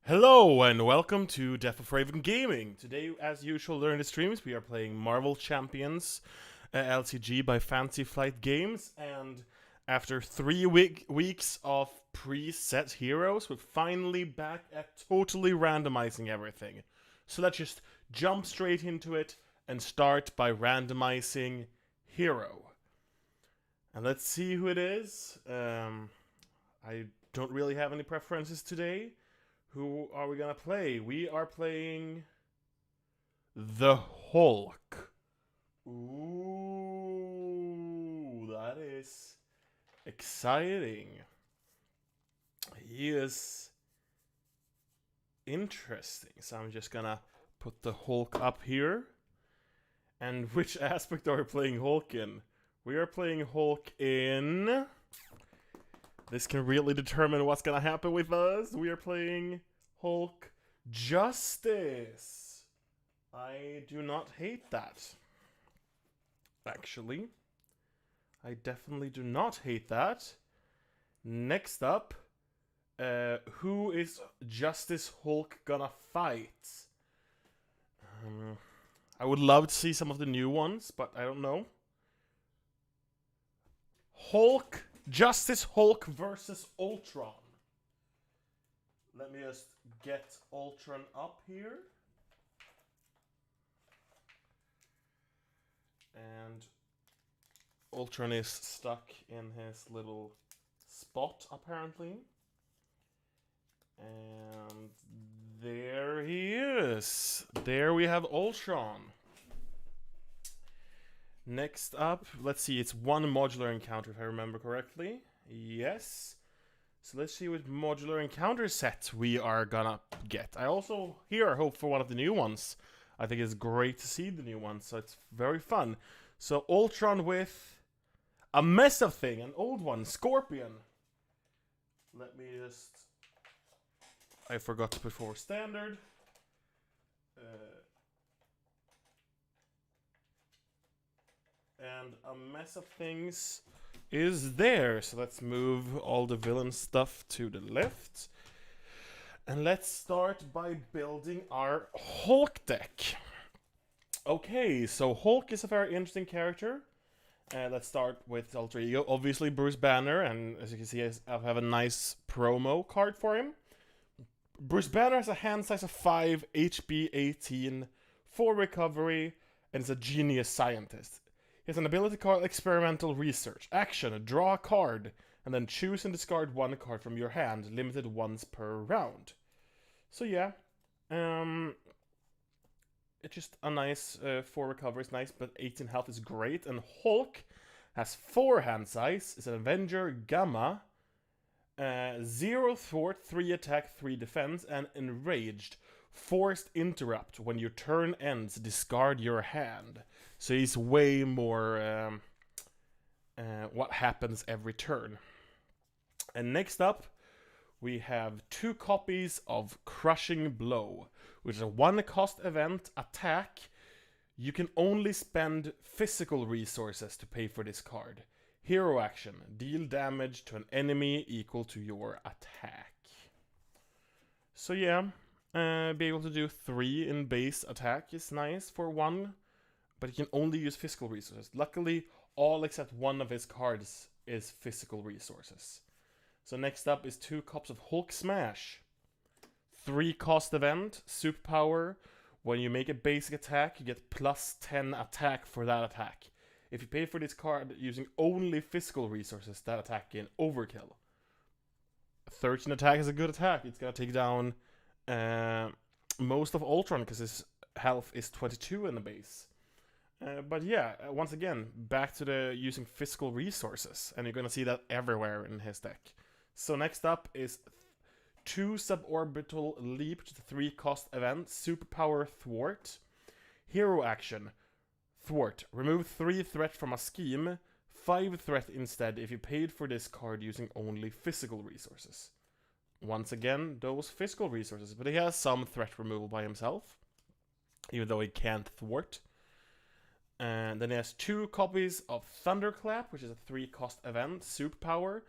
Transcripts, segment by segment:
Hello and welcome to Death of Raven Gaming. Today, as usual during the streams, we are playing Marvel Champions LCG by Fancy Flight Games, and after 3 weeks of preset heroes, we're finally back at totally randomizing everything. So let's just jump straight into it and start by randomizing hero. And let's see who it is. I don't really have any preferences today. Who are we gonna play? We are playing the Hulk. Ooh, that is exciting. He is interesting. So I'm just gonna put the Hulk up here. And which aspect are we playing Hulk in? We are playing Hulk in... This can really determine what's gonna happen with us. We are playing Hulk Justice. I do not hate that. Actually, I definitely do not hate that. Next up, who is Justice Hulk gonna fight? I would love to see some of the new ones, but I don't know. Justice Hulk versus Ultron. Let me just get Ultron up here. And Ultron is stuck in his little spot, apparently. And there he is. There we have Ultron. Next up, let's see, it's one modular encounter if I remember correctly. Yes. So let's see what modular encounter set we are gonna get. I also here hope for one of the new ones. I think it's great to see the new ones, so it's very fun. So Ultron with a mess of thing, an old one, Scorpion. Let me just... I forgot to put forward standard. And a mess of things is there. So let's move all the villain stuff to the left. And let's start by building our Hulk deck. Okay, so Hulk is a very interesting character. Let's start with alter ego. Obviously Bruce Banner, and as you can see I have a nice promo card for him. Bruce Banner has a hand size of 5, HP 18, 4 recovery, and is a genius scientist. He has an ability called Experimental Research. Action, draw a card, and then choose and discard one card from your hand, limited once per round. So yeah, it's just a nice 4 recovery is nice, but 18 health is great. And Hulk has 4 hand size, is an Avenger, Gamma, 0 thwart, 3 attack, 3 defense, and enraged. Forced interrupt. When your turn ends, discard your hand. So he's way more what happens every turn. And next up, we have 2 copies of Crushing Blow, which is a 1-cost event attack. You can only spend physical resources to pay for this card. Hero action, deal damage to an enemy equal to your attack. So yeah, be able to do 3 in base attack is nice for 1, but he can only use physical resources. Luckily, all except one of his cards is physical resources. So next up is 2 cups of Hulk Smash. 3-cost event, superpower. When you make a basic attack, you get plus 10 attack for that attack. If you pay for this card using only physical resources, that attack gain overkill. 13 attack is a good attack. It's gonna take down most of Ultron because his health is 22 in the base. But yeah, once again, back to the using physical resources, and you're gonna see that everywhere in his deck. So next up is 2 suborbital leap to the 3-cost event, superpower thwart. Hero action, thwart, remove 3 threat from a scheme, 5 threat instead if you paid for this card using only physical resources. Once again, those physical resources, but he has some threat removal by himself, even though he can't thwart. And then he has 2 copies of Thunderclap, which is a 3-cost event, superpower.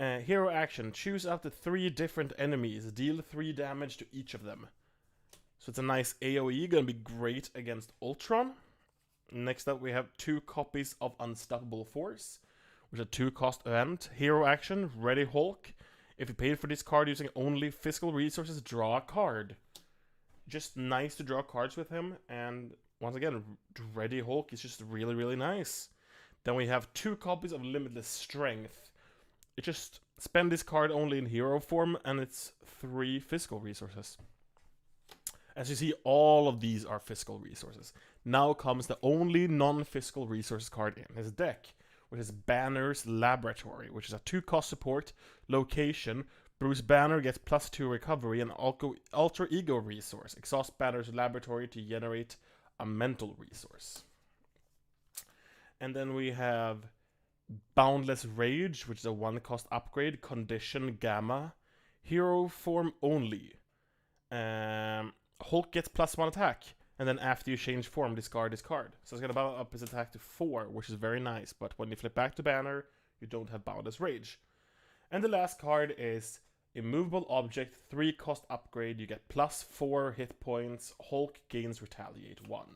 Hero action. Choose up to 3 different enemies. Deal 3 damage to each of them. So it's a nice AoE. Gonna be great against Ultron. Next up, we have 2 copies of Unstoppable Force, which is a 2-cost event. Hero action. Ready Hulk. If you paid for this card using only physical resources, draw a card. Just nice to draw cards with him. And once again, Ready Hulk is just really, really nice. Then we have 2 copies of Limitless Strength. You just spend this card only in hero form, and it's 3 physical resources. As you see, all of these are physical resources. Now comes the only non-physical resources card in his deck, which is Banner's Laboratory, which is a 2-cost support location. Bruce Banner gets +2 recovery and alter ego resource. Exhaust Banner's Laboratory to generate a mental resource. And then we have Boundless Rage, which is a 1-cost upgrade. Condition Gamma. Hero form only. Hulk gets +1 attack. And then after you change form, discard this card. So it's going to bound up his attack to 4, which is very nice. But when you flip back to Banner, you don't have Boundless Rage. And the last card is Immovable Object, 3-cost upgrade. You get +4 hit points. Hulk gains Retaliate 1,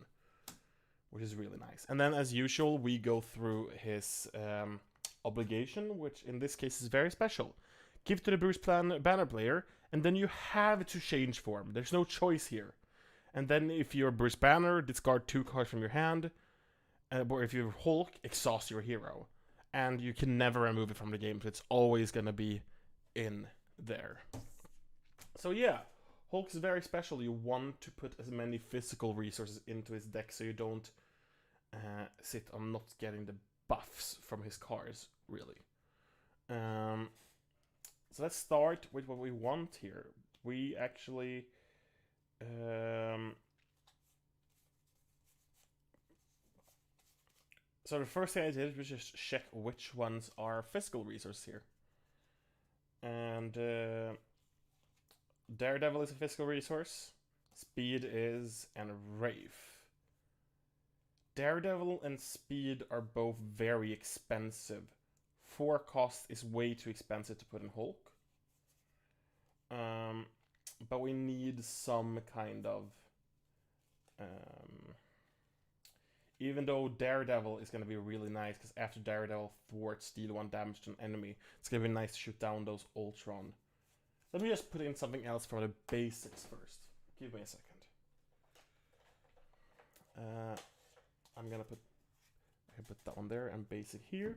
which is really nice. And then, as usual, we go through his obligation, which in this case is very special. Give to the Bruce Banner player, and then you have to change form. There's no choice here. And then if you're Bruce Banner, discard 2 cards from your hand. Or if you're Hulk, exhaust your hero. And you can never remove it from the game, so it's always going to be in there. So yeah, Hulk is very special. You want to put as many physical resources into his deck so you don't sit on not getting the buffs from his cards, really. So let's start with what we want here. We actually... so the first thing I did was just check which ones are physical resources here. And Daredevil is a physical resource. Speed is, and Wraith. Daredevil and Speed are both very expensive. 4 cost is way too expensive to put in Hulk. But we need some kind of... even though Daredevil is going to be really nice, because after Daredevil thwarts, deal 1 damage to an enemy, it's going to be nice to shoot down those Ultron. Let me just put in something else for the basics first. Give me a second. I'm going to put that one there and basic here.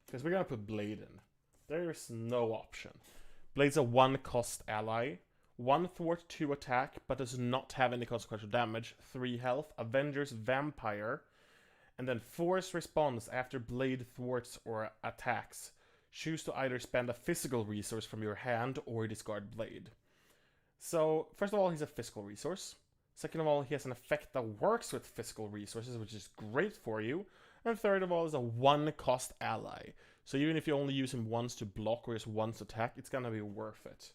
Because we're going to put Blade in. There's no option. Blade's a 1-cost ally. 1 thwart, 2 attack, but does not have any consequential damage. 3 health. Avengers Vampire. And then force response after Blade thwarts or attacks. Choose to either spend a physical resource from your hand or discard Blade. So, first of all, he's a physical resource. Second of all, he has an effect that works with physical resources, which is great for you. And third of all, is a 1-cost ally. So even if you only use him once to block or just once to attack, it's gonna be worth it.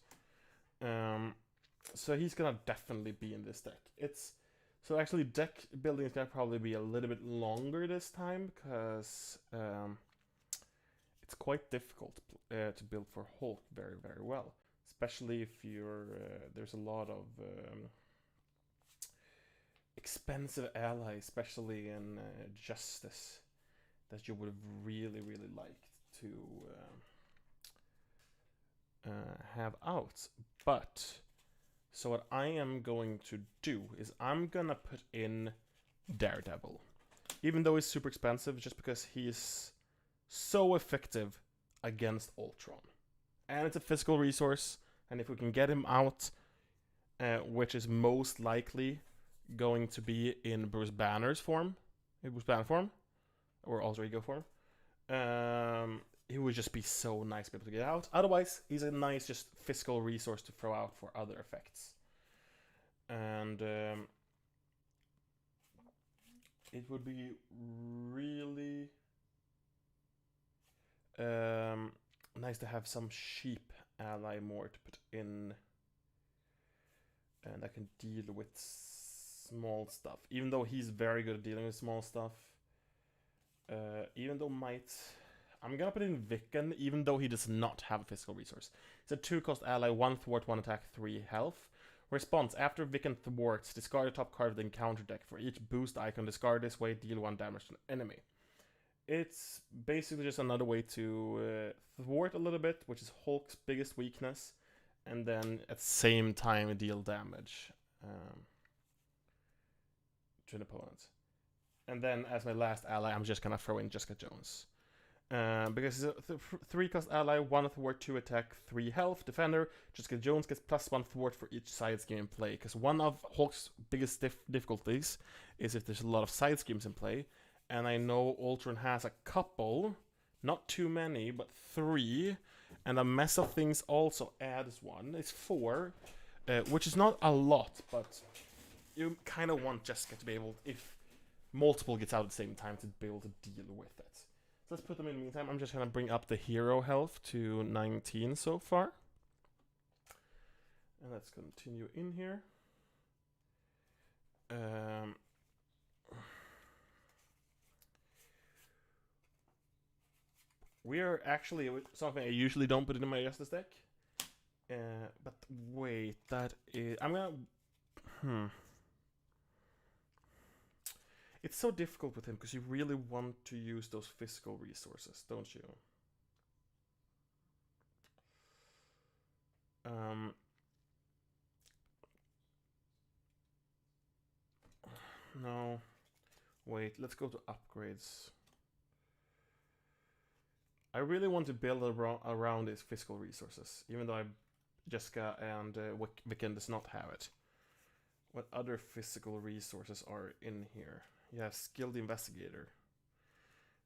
So he's gonna definitely be in this deck. So actually deck building is gonna probably be a little bit longer this time, because it's quite difficult to build for Hulk very, very well. Especially if you're there's a lot of expensive allies, especially in Justice, that you would have really, really liked to have out. But so what I am going to do is I'm gonna put in Daredevil, even though he's super expensive, just because he's so effective against Ultron, and it's a physical resource. And if we can get him out, which is most likely going to be in Bruce Banner's form, or alter ego form, it would just be so nice to be able to get out. Otherwise, he's a nice just physical resource to throw out for other effects. And it would be really nice to have some cheap ally more to put in, and I can deal with small stuff, even though he's very good at dealing with small stuff. Even though I'm gonna put in Viken, even though he does not have a physical resource. It's a 2-cost ally, 1 thwart, 1 attack, 3 health. Response: after Viken thwarts, discard the top card of the encounter deck. For each boost icon discard this way, deal 1 damage to an enemy. It's basically just another way to thwart a little bit, which is Hulk's biggest weakness, and then at the same time deal damage to an opponent. And then as my last ally, I'm just gonna throw in Jessica Jones. Because it's a 3-cost ally, 1 thwart, 2 attack, 3 health, defender. Jessica Jones gets +1 thwart for each side scheme in play. Because one of Hulk's biggest difficulties is if there's a lot of side schemes in play. And I know Ultron has a couple, not too many, but 3. And a mess of things also adds 1. It's 4, which is not a lot, but you kind of want Jessica to be able, if multiple gets out at the same time, to be able to deal with it. So let's put them in the meantime. I'm just going to bring up the hero health to 19 so far. And let's continue in here. We are actually, something I usually don't put in my Justice deck. But wait, that is, I'm gonna, It's so difficult with him because you really want to use those physical resources, don't you? No. Wait, let's go to upgrades. I really want to build around his physical resources, even though Jessica and Viken does not have it. What other physical resources are in here? Yeah, Skilled Investigator.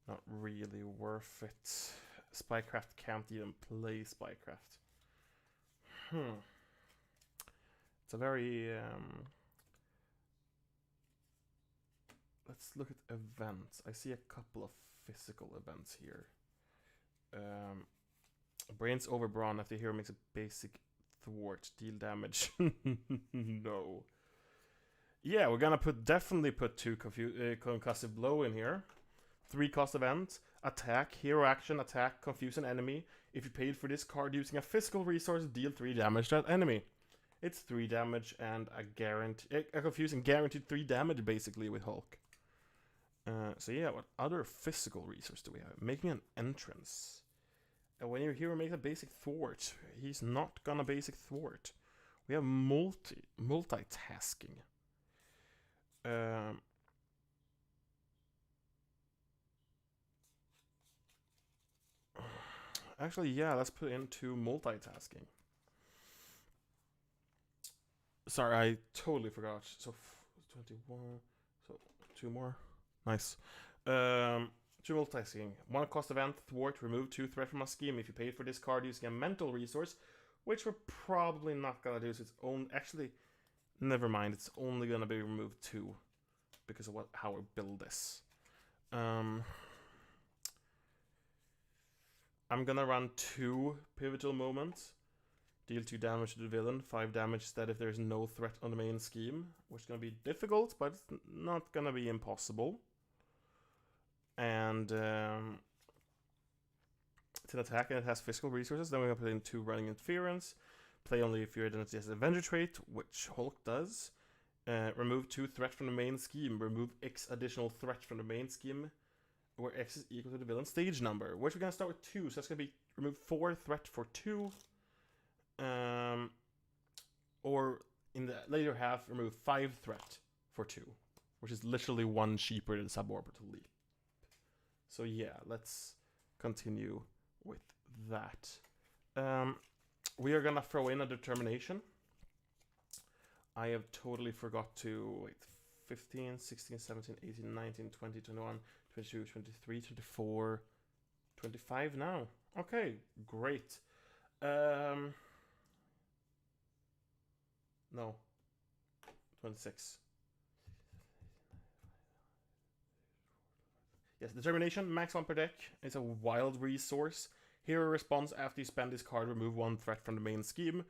Not really worth it. Spycraft can't even play Spycraft. It's a very... Let's look at events. I see a couple of physical events here. Brains over Brawn after the hero makes a basic thwart. Deal damage. No. Yeah, we're gonna definitely put 2 concussive blow in here. 3-cost event. Attack, hero action, attack, confuse an enemy. If you paid for this card using a physical resource, deal 3 damage to that enemy. It's 3 damage and a confusing guaranteed 3 damage basically with Hulk. So yeah, what other physical resource do we have? Making an entrance. And when your hero makes a basic thwart, he's not gonna basic thwart. We have multitasking. Actually, yeah, let's put into multitasking. Sorry, I totally forgot. So 21. So 2 more. Nice. 2 multitasking. 1 cost event, thwart, remove 2 threat from a scheme. If you paid for this card using a mental resource, which we're probably not gonna do. So it's actually, never mind. It's only gonna be removed 2 because of how we build this. I'm gonna run 2 pivotal moments. Deal 2 damage to the villain, 5 damage instead if there's no threat on the main scheme, which is gonna be difficult, but it's not gonna be impossible. And it's an attack and it has physical resources. Then we're gonna put in 2 running interference. Play only if your identity has an Avenger trait, which Hulk does. Remove 2 threat from the main scheme. Remove X additional threat from the main scheme, where X is equal to the villain stage number. Which we're gonna start with 2, so that's gonna be remove 4 threat for 2. Or in the later half, remove 5 threat for 2, which is literally 1 cheaper than suborbital leap. So yeah, let's continue with that. We are gonna throw in a determination. I have totally forgot to wait. 15, 16, 17, 18, 19, 20, 21, 22, 23, 24, 25 now. Okay, great. No. 26. Yes, Determination, max 1 per deck. It's a wild resource. Hero responds after you spend this card, remove 1 threat from the main scheme.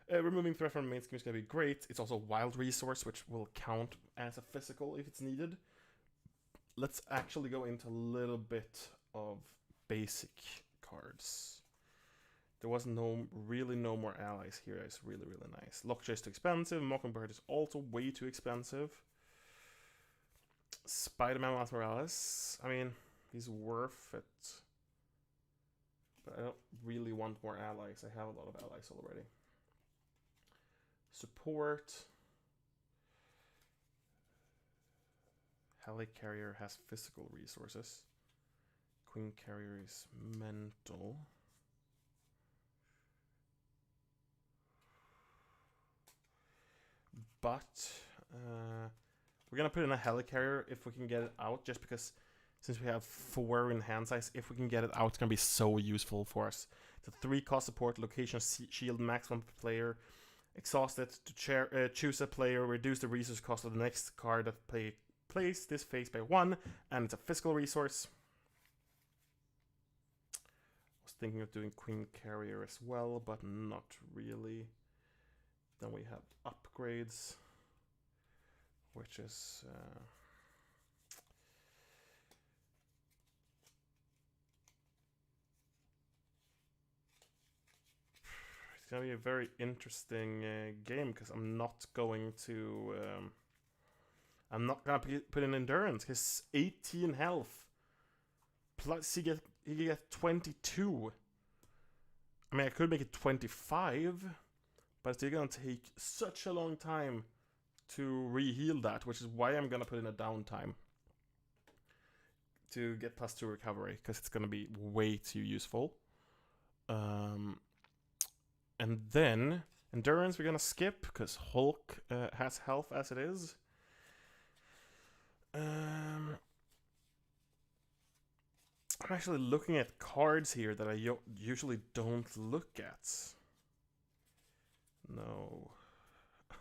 Removing threat from the main scheme is going to be great. It's also a wild resource, which will count as a physical if it's needed. Let's actually go into a little bit of basic cards. There was really no more allies here. It's really nice. Lockjaw is too expensive. Mockingbird is also way too expensive. Spider-Man Miles Morales. I mean, he's worth it. But I don't really want more allies. I have a lot of allies already. Support. Helicarrier has physical resources. Queen Carrier is mental. But we're gonna put in a Helicarrier if we can get it out, just because since we have 4 in hand size, if we can get it out, it's gonna be so useful for us. It's a 3-cost support, location shield, maximum player, exhausted to choose a player, reduce the resource cost of the next card that plays this phase by 1, and it's a physical resource. I was thinking of doing Queen Carrier as well, but not really. Then we have upgrades, which is it's gonna be a very interesting game, because I'm not gonna put in endurance. His 18 health plus he get 22. I mean, I could make it 25. But it's still gonna take such a long time to re-heal that, which is why I'm gonna put in a downtime to get +2 recovery, because it's gonna be way too useful. And then endurance we're gonna skip, because Hulk has health as it is. I'm actually looking at cards here that I usually don't look at. No.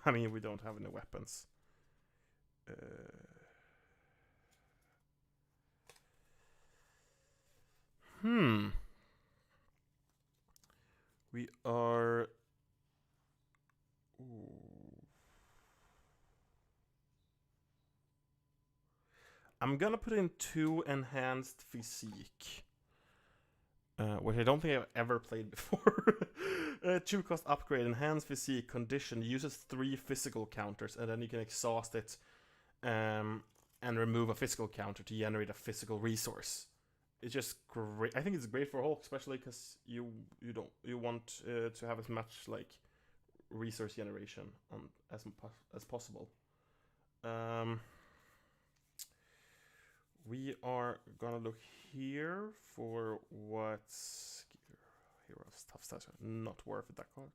I mean, we don't have any weapons. We are... Ooh. I'm gonna put in 2 enhanced physique. Which I don't think I've ever played before. 2-cost upgrade, enhanced physique, condition, uses 3 physical counters, and then you can exhaust it and remove a physical counter to generate a physical resource. It's just great. I think it's great for Hulk, especially because you want to have as much like resource generation on as possible. We are gonna look here for what's heroes tough stats are not worth it. That card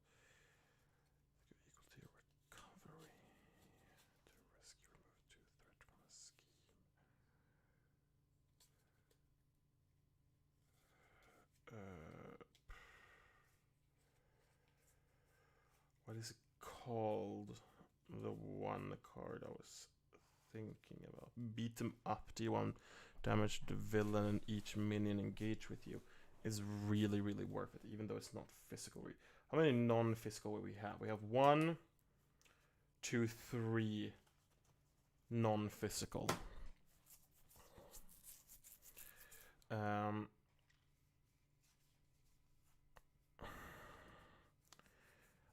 equal to your recovery to rescue, remove 2 threat from a scheme. What is it called? The one card I was thinking about. Beat them up. D1 damage the villain and each minion engage with you is really worth it, even though it's not physical. How many non-physical we have? We have 1, 2, 3 non-physical.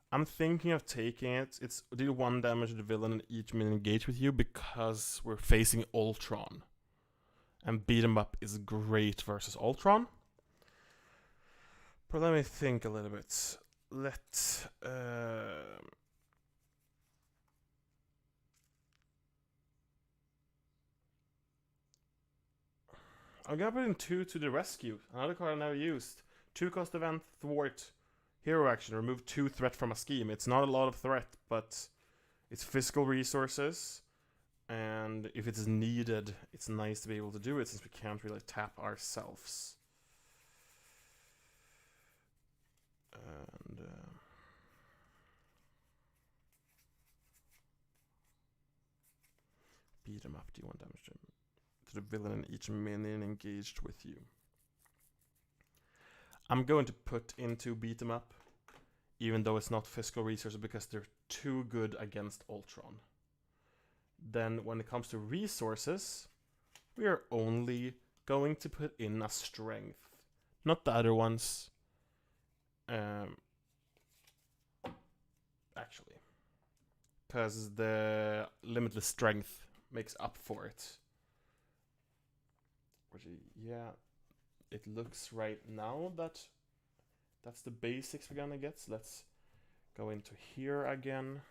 I'm thinking of taking it. It's deal 1 damage to the villain and each minion engage with you, because we're facing Ultron. And beat 'em up is great versus Ultron. But let me think a little bit. I'm gonna put in 2 to the rescue. Another card I never used. 2-cost event, thwart. Hero action, remove 2 threat from a scheme. It's not a lot of threat, but it's physical resources. And if it's needed, it's nice to be able to do it, since we can't really tap ourselves. And beat him up, do 1 damage to the villain and each minion engaged with you. I'm going to put into beat 'em up, even though it's not physical resources, because they're too good against Ultron. Then when it comes to resources, we are only going to put in a strength. not the other ones. Actually, because the limitless strength makes up for it. Which, yeah, it looks right now that that's the basics we're gonna get. So let's go into here again.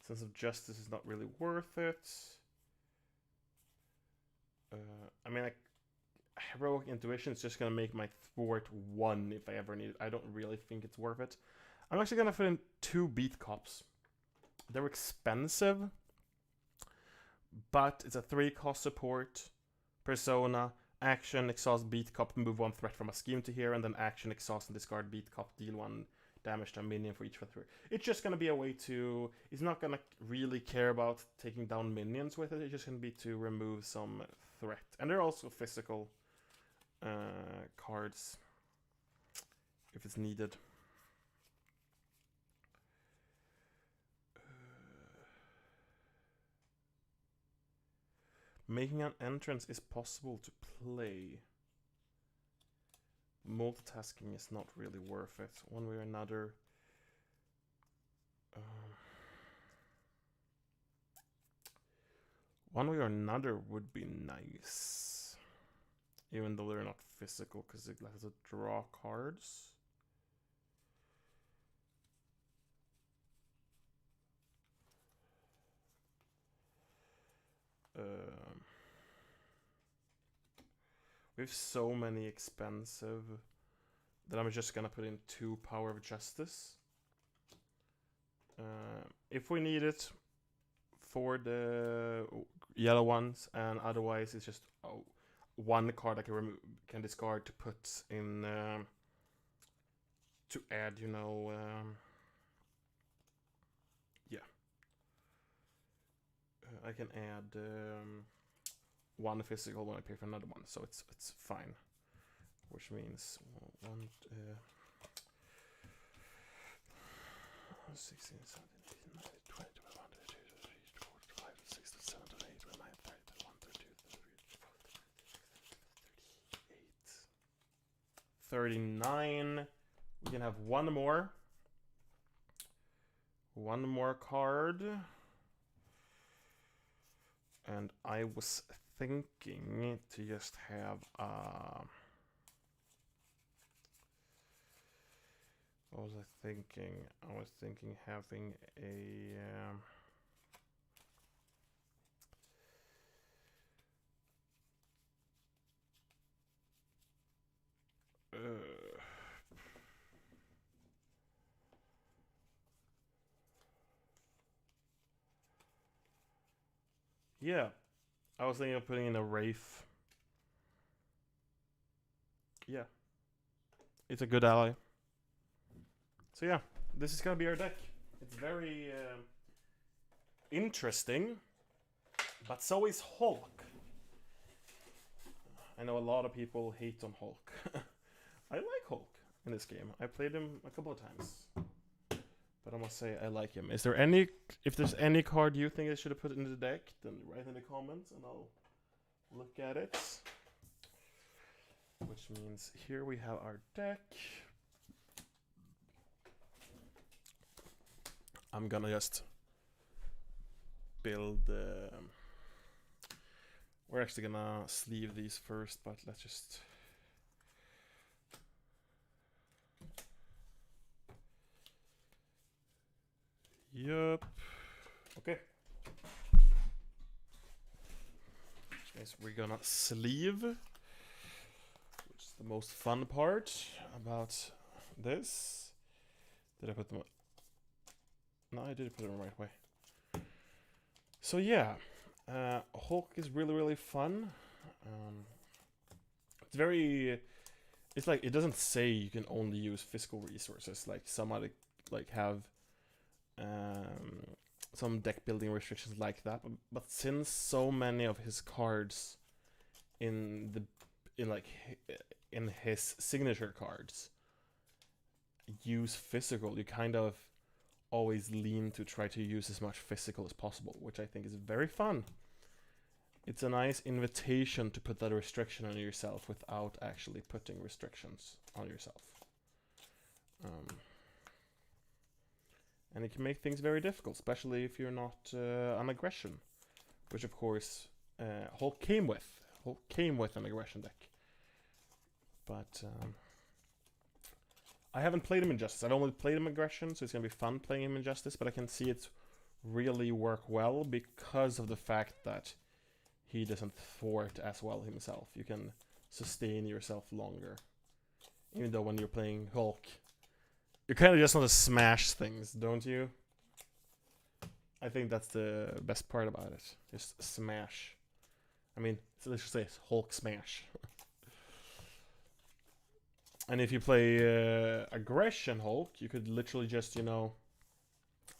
Sense of justice is not really worth it. I mean, like, heroic intuition is just gonna make my thwart 1 if I ever need it. I don't really think it's worth it. I'm actually gonna put in 2 beat cops. They're expensive, but it's a 3-cost support, persona, action, exhaust beat cop, move 1 threat from a scheme to here, and then action, exhaust, and discard beat cop, deal 1 damage to a minion for each threat. It's just gonna be a way to. It's not gonna really care about taking down minions with it. It's just gonna be to remove some threat, and they're also physical cards if it's needed. Making an entrance is possible to play. Multitasking is not really worth it, one way or another. One way or another would be nice, even though they're not physical, because it lets us draw cards. We have so many expensive that I'm just gonna put in 2 Power of Justice. If we need it for the yellow ones, and otherwise it's just 1 card I can discard to put in to add, you know, yeah. I can add 1 physical when I pay for another one, so it's fine. Which means 1, 16, 17, 18, 19, 20, 21, 22, 23, 24, 25, 26, 27, 28, 29, 30, 31, 32, 33, 38. 39. We can have 1 more. 1 more card. And I was thinking to just have what was I thinking? I was thinking having a yeah, I was thinking of putting in a Wraith. Yeah, it's a good ally. So yeah, this is gonna be our deck. It's very interesting, but so is Hulk. I know a lot of people hate on Hulk. I like Hulk in this game. I played him a couple of times, but I must say I like him. Is there any? If there's any card you think I should have put in the deck, then write in the comments and I'll look at it. Which means here we have our deck. I'm gonna just build. We're actually gonna sleeve these first, but let's just. Yup. Okay. Guys, we're gonna sleeve, which is the most fun part about this. Did I put them? No, I did put them the right way. So yeah, Hulk is really fun. It's very. It's like it doesn't say you can only use physical resources. Like some other like have. some deck building restrictions like that. But since so many of his cards in his signature cards use physical, you kind of always lean to try to use as much physical as possible, which I think is very fun. It's a nice invitation to put that restriction on yourself without actually putting restrictions on yourself. And it can make things very difficult, especially if you're not on aggression, which of course Hulk came with. Hulk came with an aggression deck. But I haven't played him in Justice. I've only played him in aggression, so it's going to be fun playing him in Justice, but I can see it really work well because of the fact that he doesn't thwart as well himself. You can sustain yourself longer. Even though when you're playing Hulk, you kind of just want to smash things, don't you? I think that's the best part about it. Just smash. I mean, so let's just say it's Hulk smash. And if you play Aggression Hulk, you could literally just, you know...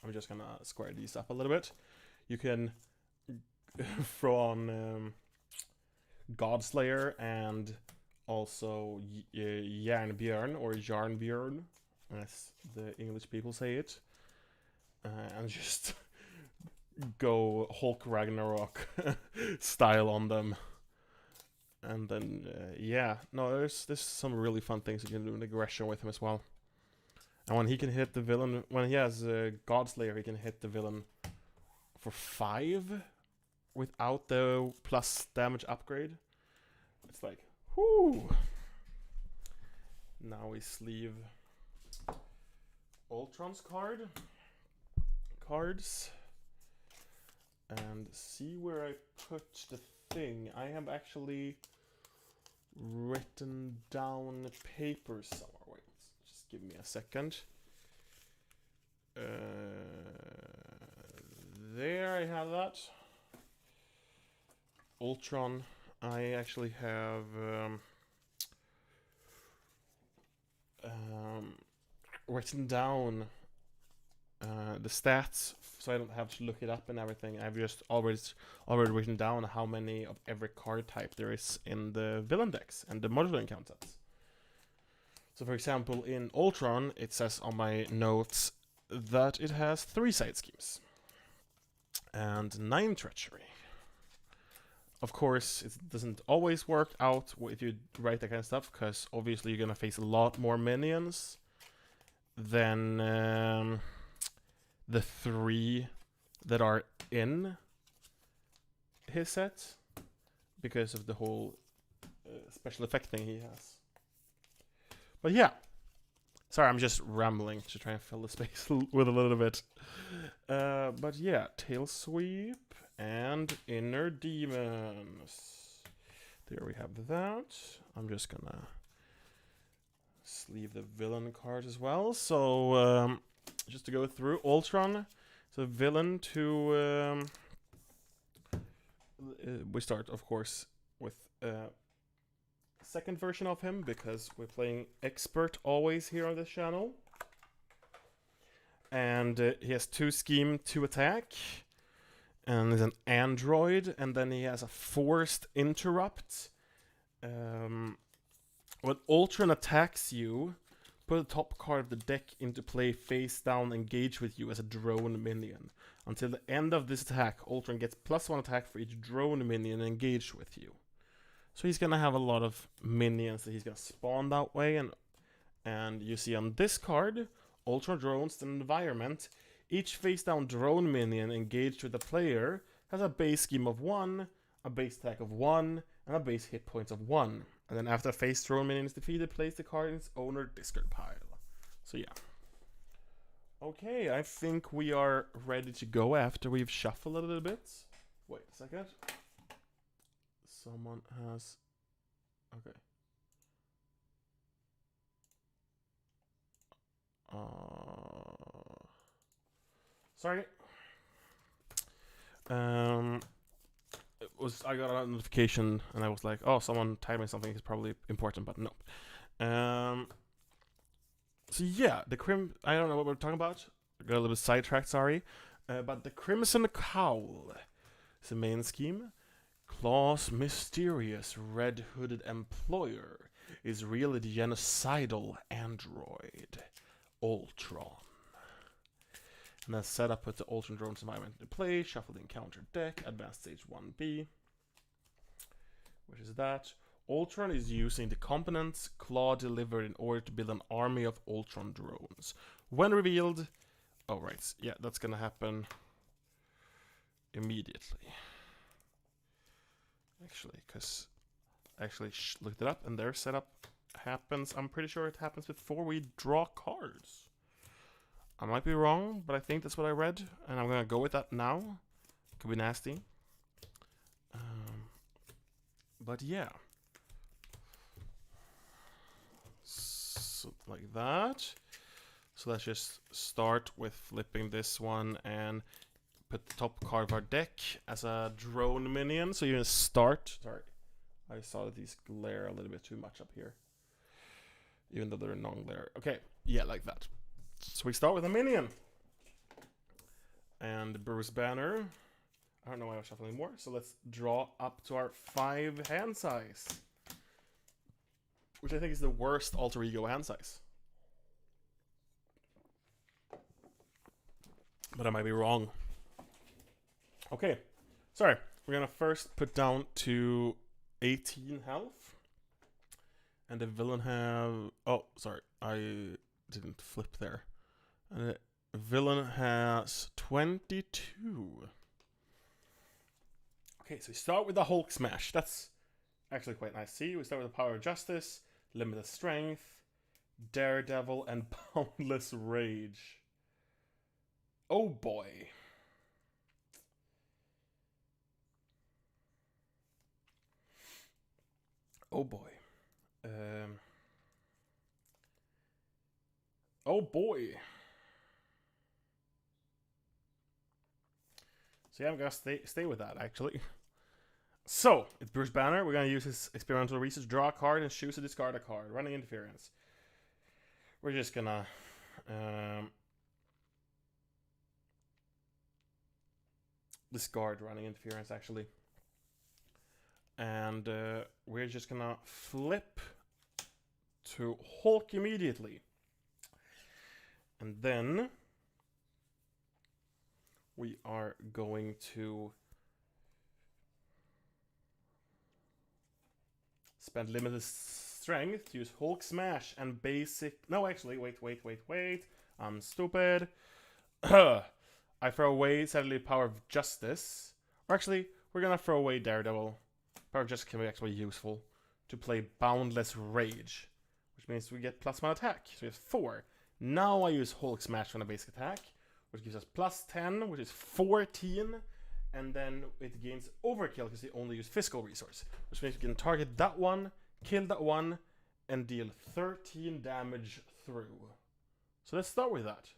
I'm just gonna square these up a little bit. You can throw on Godslayer and also Järnbjörn, or Jarnbjörn, as the English people say it. And just go Hulk Ragnarok style on them. And then, yeah, no, there's some really fun things you can do in aggression with him as well. And when he can hit the villain, when he has Godslayer, he can hit the villain for 5 without the plus damage upgrade. It's like, whoo! Now we sleeve Ultron's cards. And see where I put the thing. I have actually written down papers somewhere. Wait, just give me a second. There I have that. Ultron. I actually have written down the stats, so I don't have to look it up and everything. I've just already written down how many of every card type there is in the villain decks and the Modular Encounters. So for example, in Ultron, it says on my notes that it has 3 side schemes and 9 treachery. Of course, it doesn't always work out if you write that kind of stuff, because obviously you're gonna face a lot more minions than the 3 that are in his set, because of the whole special effect thing he has. But yeah, sorry, I'm just rambling to try and fill the space with a little bit. But yeah, Tail Sweep and Inner Demons. There we have that. I'm just gonna sleeve the villain cards as well. So just to go through, Ultron, so villain to... we start, of course, with second version of him, because we're playing Expert always here on this channel. And he has 2 scheme, 2 attack. And he's an android, and then he has a forced interrupt. When Ultron attacks you, put the top card of the deck into play face down, engage with you as a drone minion. Until the end of this attack, Ultron gets +1 attack for each drone minion engaged with you. So he's gonna have a lot of minions that he's gonna spawn that way, and you see on this card, Ultron drones the environment. Each face down drone minion engaged with the player has a base scheme of 1, a base attack of 1, and a base hit points of 1. And then after a face drone minion is defeated, place the card in its owner discard pile. So yeah. Okay, I think we are ready to go after we've shuffled a little bit. Wait a second. Someone has... Okay. Sorry. I got a notification and I was like, oh, someone typing something is probably important, but no. So yeah, the Crim, I don't know what we're talking about. I got a little bit sidetracked, sorry. But the Crimson Cowl is the main scheme. Claw's mysterious red-hooded employer is really the genocidal android, Ultron. And then set up with the Ultron drone's environment into play, shuffle the encounter deck, advanced stage 1B. Which is that. Ultron is using the components Claw delivered in order to build an army of Ultron drones. When revealed... Oh, right. Yeah, that's gonna happen immediately. Actually, because I actually looked it up and their setup happens... I'm pretty sure it happens before we draw cards. I might be wrong, but I think that's what I read. And I'm gonna go with that now. Could be nasty. But yeah. So, like that. So let's just start with flipping this one and put the top card of our deck as a drone minion. So you're gonna start. Sorry, I saw that these glare a little bit too much up here, even though they're non-glare. Okay, yeah, like that. So we start with a minion and Bruce Banner. I don't know why I'm shuffling more. So let's draw up to our 5 hand size, which I think is the worst alter ego hand size. But I might be wrong. Okay, sorry. We're gonna first put down to 18 health. And the villain have... Oh, sorry. I didn't flip there. And the villain has 22. Okay, so we start with the Hulk Smash. That's actually quite nice. See, we start with the Power of Justice, Limited Strength, Daredevil, and Boundless Rage. Oh boy. Oh boy. Oh boy. So yeah, I'm gonna stay with that actually. So it's Bruce Banner. We're gonna use his experimental research, draw a card, and choose to discard a card. Running interference. We're just gonna discard running interference actually. And we're just gonna flip to Hulk immediately. And then we are going to spend limited strength to use Hulk Smash and basic... No, actually, wait. I'm stupid. I throw away, sadly, Power of Justice. Or actually, we're gonna throw away Daredevil. Power of Justice can be actually useful to play Boundless Rage, which means we get +1 attack. So we have 4. Now I use Hulk Smash on a basic attack, which gives us +10, which is 14. And then it gains Overkill because they only use physical resource, which means we can target that one, kill that one, and deal 13 damage through. So let's start with that.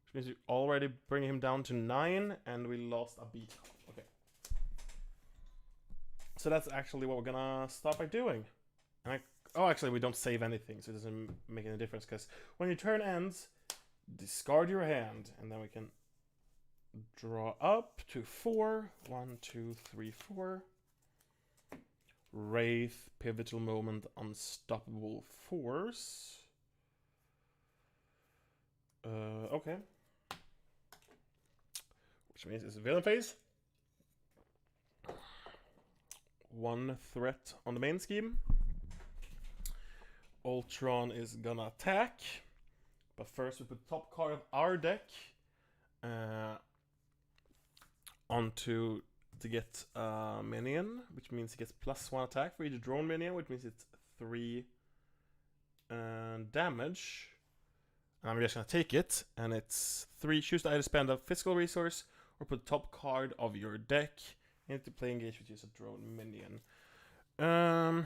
Which means we already bring him down to 9, and we lost a beat. Okay. So that's actually what we're gonna start by doing. And actually we don't save anything, so it doesn't make any difference, because when your turn ends, discard your hand, and then we can draw up to 4. 1, 2, 3, 4. Wraith, Pivotal Moment, Unstoppable Force. Okay. Which means it's a villain phase. 1 threat on the main scheme. Ultron is gonna attack. But first we put the top card of our deck onto to get a minion, which means he gets +1 attack for each drone minion, which means it's 3 damage. And I'm just gonna take it, and it's 3. Choose to either spend a physical resource or put the top card of your deck into play engage with use a drone minion. No,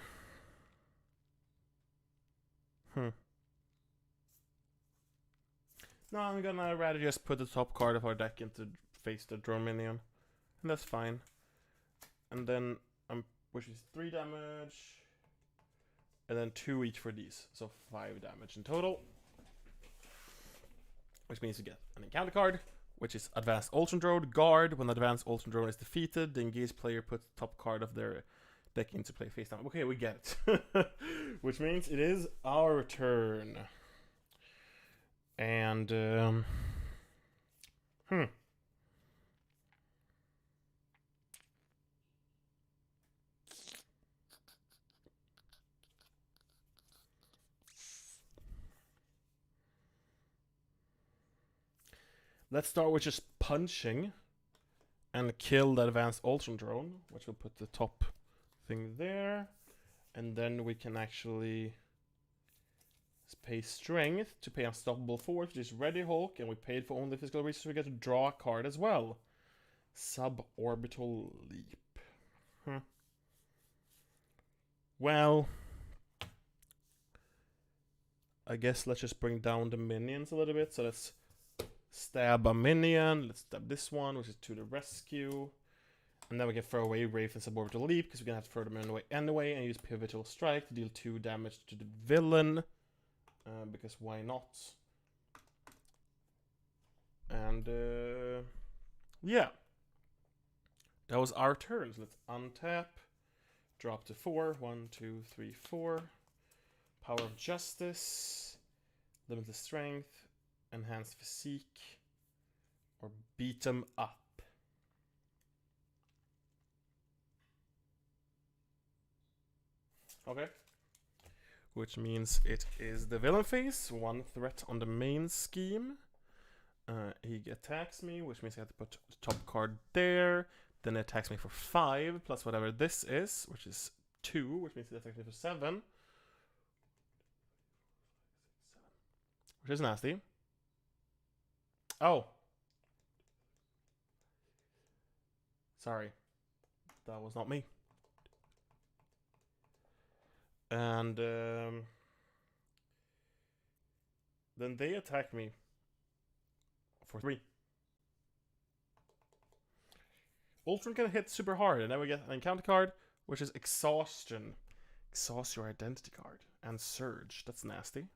I'm gonna rather just put the top card of our deck into face the drone minion. And that's fine. And then which is 3 damage. And then 2 each for these. So 5 damage in total. Which means you get an encounter card, which is Advanced Ultron Drone. Guard, when Advanced Ultron Drone is defeated, the engaged player puts the top card of their deck into play face down. Okay, we get it. Which means it is our turn. And, let's start with just punching and kill the Advanced Ultron Drone, which will put the top thing there. And then we can actually pay Strength to pay Unstoppable Force, which is Ready Hulk, and we paid for only physical reasons, so we get to draw a card as well. Suborbital Leap. Well, I guess let's just bring down the minions a little bit. So let's stab a minion. Let's stab this one, which is to the rescue. And then we can throw away Wraith and Suborbital Leap, because we're going to have to throw them away anyway, and use Pivotal Strike to deal 2 damage to the villain. Because why not? And, yeah. That was our turn. So let's untap. Drop to 4. 1, 2, 3, 4. Power of Justice. Limitless Strength. Enhanced Physique. Or Beat 'em Up. Okay. Which means it is the villain phase. 1 threat on the main scheme. He attacks me, which means I have to put the top card there. Then it attacks me for 5, plus whatever this is, which is 2, which means it attacks me for 7. Which is nasty. Oh. Sorry. That was not me. And then they attack me for 3. Ultron can hit super hard, and then we get an encounter card, which is Exhaustion. Exhaust your identity card. And Surge. That's nasty.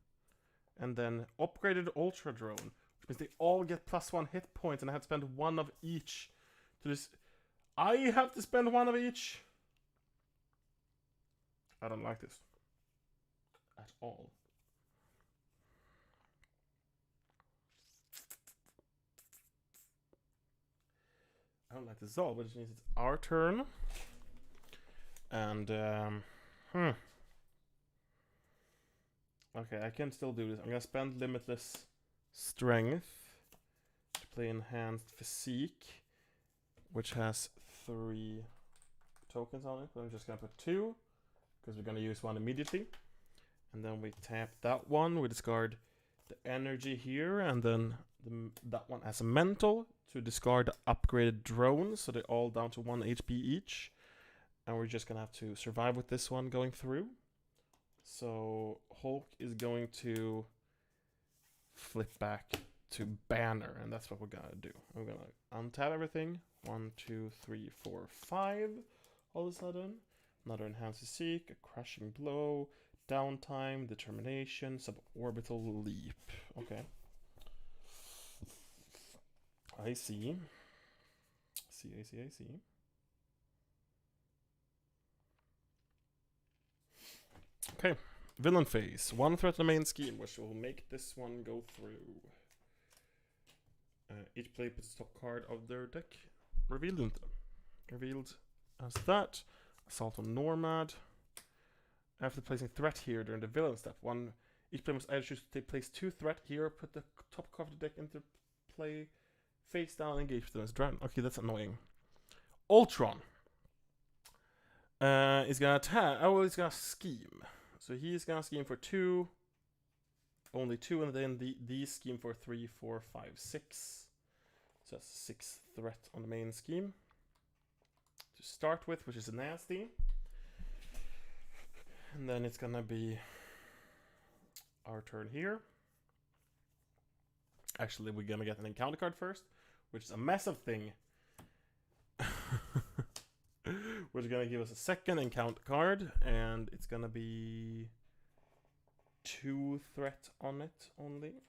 And then Upgraded Ultra Drone, which means they all get +1 hit points, and I have to spend 1 of each. To this, I have to spend 1 of each. I don't like this at all. I don't like this at all, which means it's our turn. And, okay, I can still do this. I'm gonna spend Limitless Strength to play Enhanced Physique, which has 3 tokens on it, but I'm just gonna put 2, because we're gonna use 1 immediately. And then we tap that one, we discard the energy here, and then that one has a mental to discard the upgraded drones, so they're all down to 1 HP each. And we're just gonna have to survive with this one going through. So Hulk is going to flip back to Banner, and that's what we're gonna do. We're gonna untap everything. 1, 2, 3, 4, 5. All of a sudden, another Enhanced Physique, a Crushing Blow, Downtime, Determination, Suborbital Leap. Okay. I see. I see. Okay. Villain phase. 1 threat on the main scheme, which will make this one go through. Each player puts the top card of their deck revealed as that. Assault on Normad. After placing threat here during the villain step, each player must either choose to place 2 threat here or put the top card of the deck into play face down and engage with them as dragon. Okay, that's annoying. Ultron is gonna attack. Oh, he's gonna scheme. So he's gonna scheme for 2, only 2, and then these scheme for 3, 4, 5, 6. So that's 6 threat on the main scheme to start with, which is nasty. And then it's gonna be our turn here. Actually, we're gonna get an encounter card first, which is a massive thing. Which is gonna give us a second encounter card, and it's gonna be 2 threat on it only.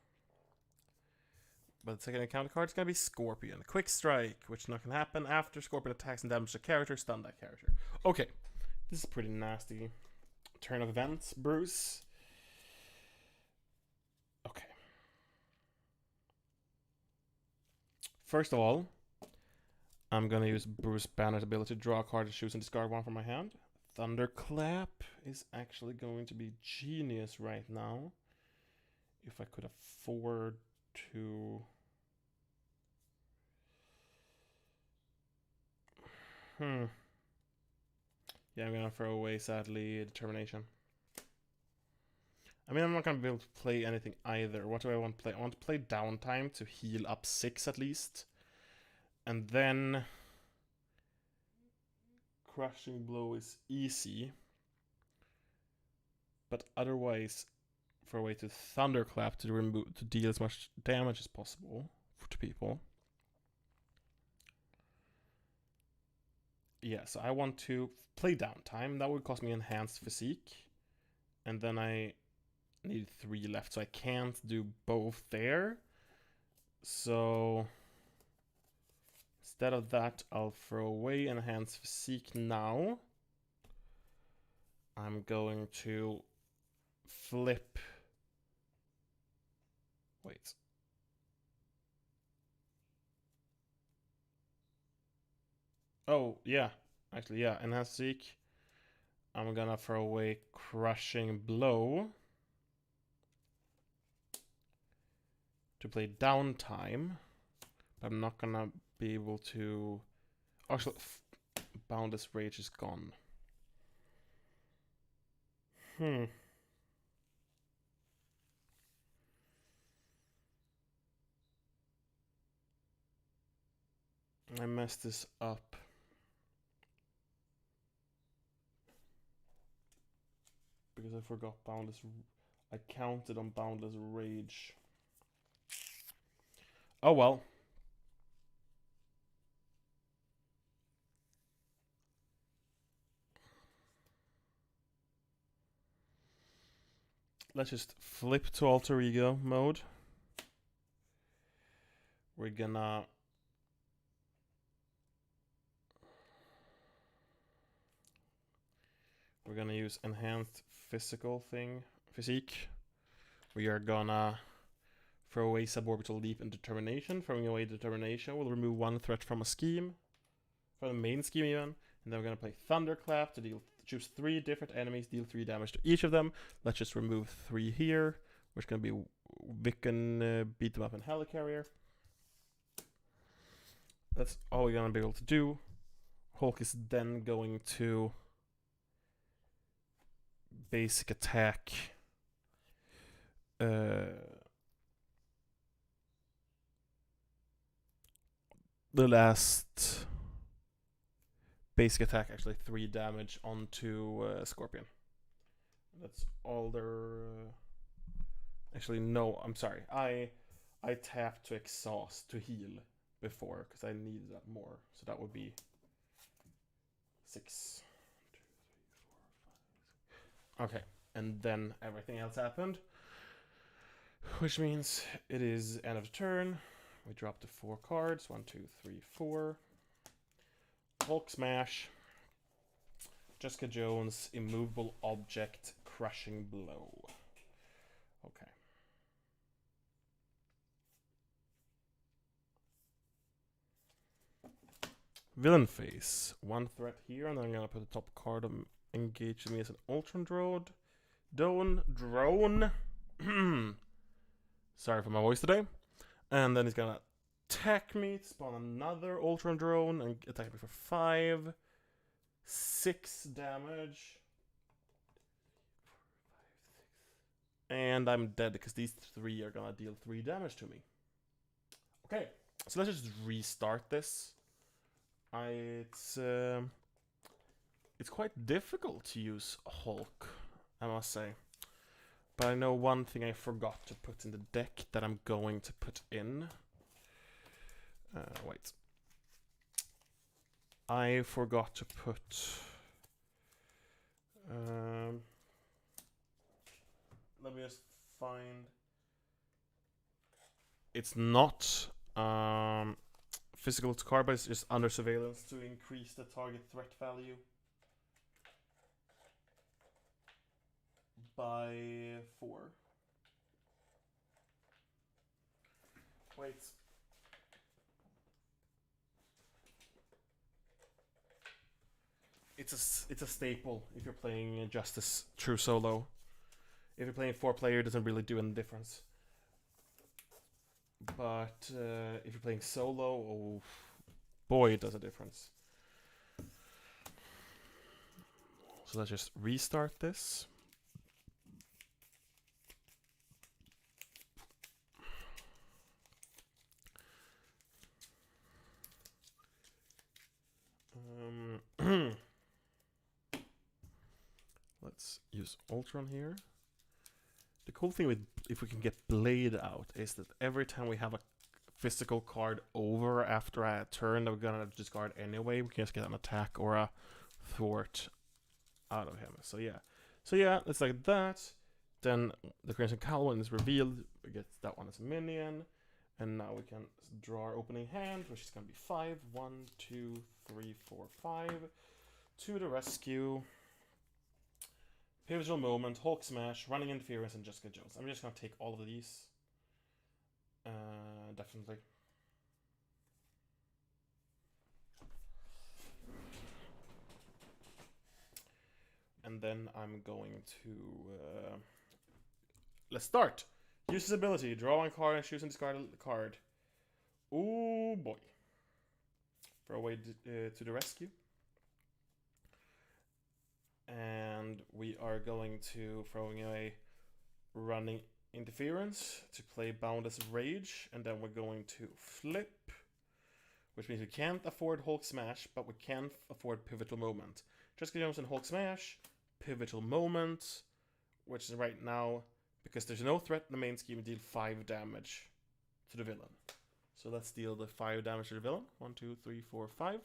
But the second encounter card is going to be Scorpion. Quick Strike, which not can happen after Scorpion attacks and damages a character, stun that character. Okay, this is pretty nasty. Turn of events, Bruce. Okay. First of all, I'm going to use Bruce Banner's ability to draw a card to choose and discard one from my hand. Thunderclap is actually going to be genius right now. If I could afford to... Yeah, I'm gonna throw away, sadly, Determination. I mean, I'm not gonna be able to play anything either. What do I want to play? I want to play Downtime to heal up 6 at least. And then... Crushing Blow is easy. But otherwise, for a way to Thunderclap to deal as much damage as possible to people. Yeah, so I want to play Downtime. That would cost me Enhanced Physique. And then I need 3 left, so I can't do both there. So instead of that, I'll throw away Enhanced Physique now. I'm going to flip... Wait. Oh, yeah. Actually, yeah. Enhanced Physique. I'm gonna throw away Crushing Blow to play Downtime. But I'm not gonna be able to... Actually, Boundless Rage is gone. I messed this up. Because I forgot Boundless... I counted on Boundless Rage. Oh well. Let's just flip to Alter Ego mode. We're gonna... We're gonna use Enhanced Physique. We are gonna throw away Suborbital Leap and Determination. Throwing away Determination will remove 1 threat from a scheme. From the main scheme even. And then we're gonna play Thunderclap to choose 3 different enemies, deal 3 damage to each of them. Let's just remove 3 here. Which is gonna be Wiccan, Beat Them Up, and Helicarrier. That's all we're gonna be able to do. Hulk is then going to basic attack the last basic attack, actually 3 damage onto Scorpion. That's all there. Actually, no, I'm sorry. I tapped to exhaust to heal before because I needed that more. So that would be 6. 1, 2, 3, 4, 5. Okay, and then everything else happened, which means it is end of turn. We drop the 4 cards. 1, 2, 3, 4. Hulk Smash. Jessica Jones, Immovable Object, Crushing Blow. Okay. Villain Phase. 1 threat here, and then I'm gonna put the top card of engage me as an Ultron drone. Sorry for my voice today. And then he's gonna attack me, spawn another Ultron drone, and attack me for 5. 6 damage. And I'm dead because these 3 are gonna deal 3 damage to me. Okay, so let's just restart this. It's quite difficult to use Hulk, I must say. But I know one thing I forgot to put in the deck that I'm going to put in. Wait. I forgot to put... let me just find... it's not physical to card, but it's just under surveillance to increase the target threat value by 4. Wait. It's a staple if you're playing Justice True Solo. If you're playing 4-player, it doesn't really do any difference. But if you're playing solo, oh boy, it does a difference. So let's just restart this. Let's use Ultron here. The cool thing with if we can get Blade out is that every time we have a physical card over after a turn that we're gonna discard anyway, we can just get an attack or a thwart out of him. So yeah, it's like that. Then the Crimson Calvin is revealed. We get that one as a minion, and now we can draw our opening hand, which is gonna be 5. 1, 2, 3, 4, 5. To the rescue. Pivotal Moment, Hulk Smash, Running Interference, and Jessica Jones. I'm just gonna take all of these. Definitely. And then I'm going to... let's start! Use his ability, draw one card and choose and discard a card. Ooh boy. Throw away to the rescue. And we are going to throwing away Running Interference to play Boundless Rage, and then we're going to flip, which means we can't afford Hulk Smash, but we can afford Pivotal Moment. Jessica Jones and Hulk Smash, Pivotal Moment, which is right now, because there's no threat in the main scheme, deal 5 damage to the villain. So let's deal the 5 damage to the villain. 1, 2, 3, 4, 5.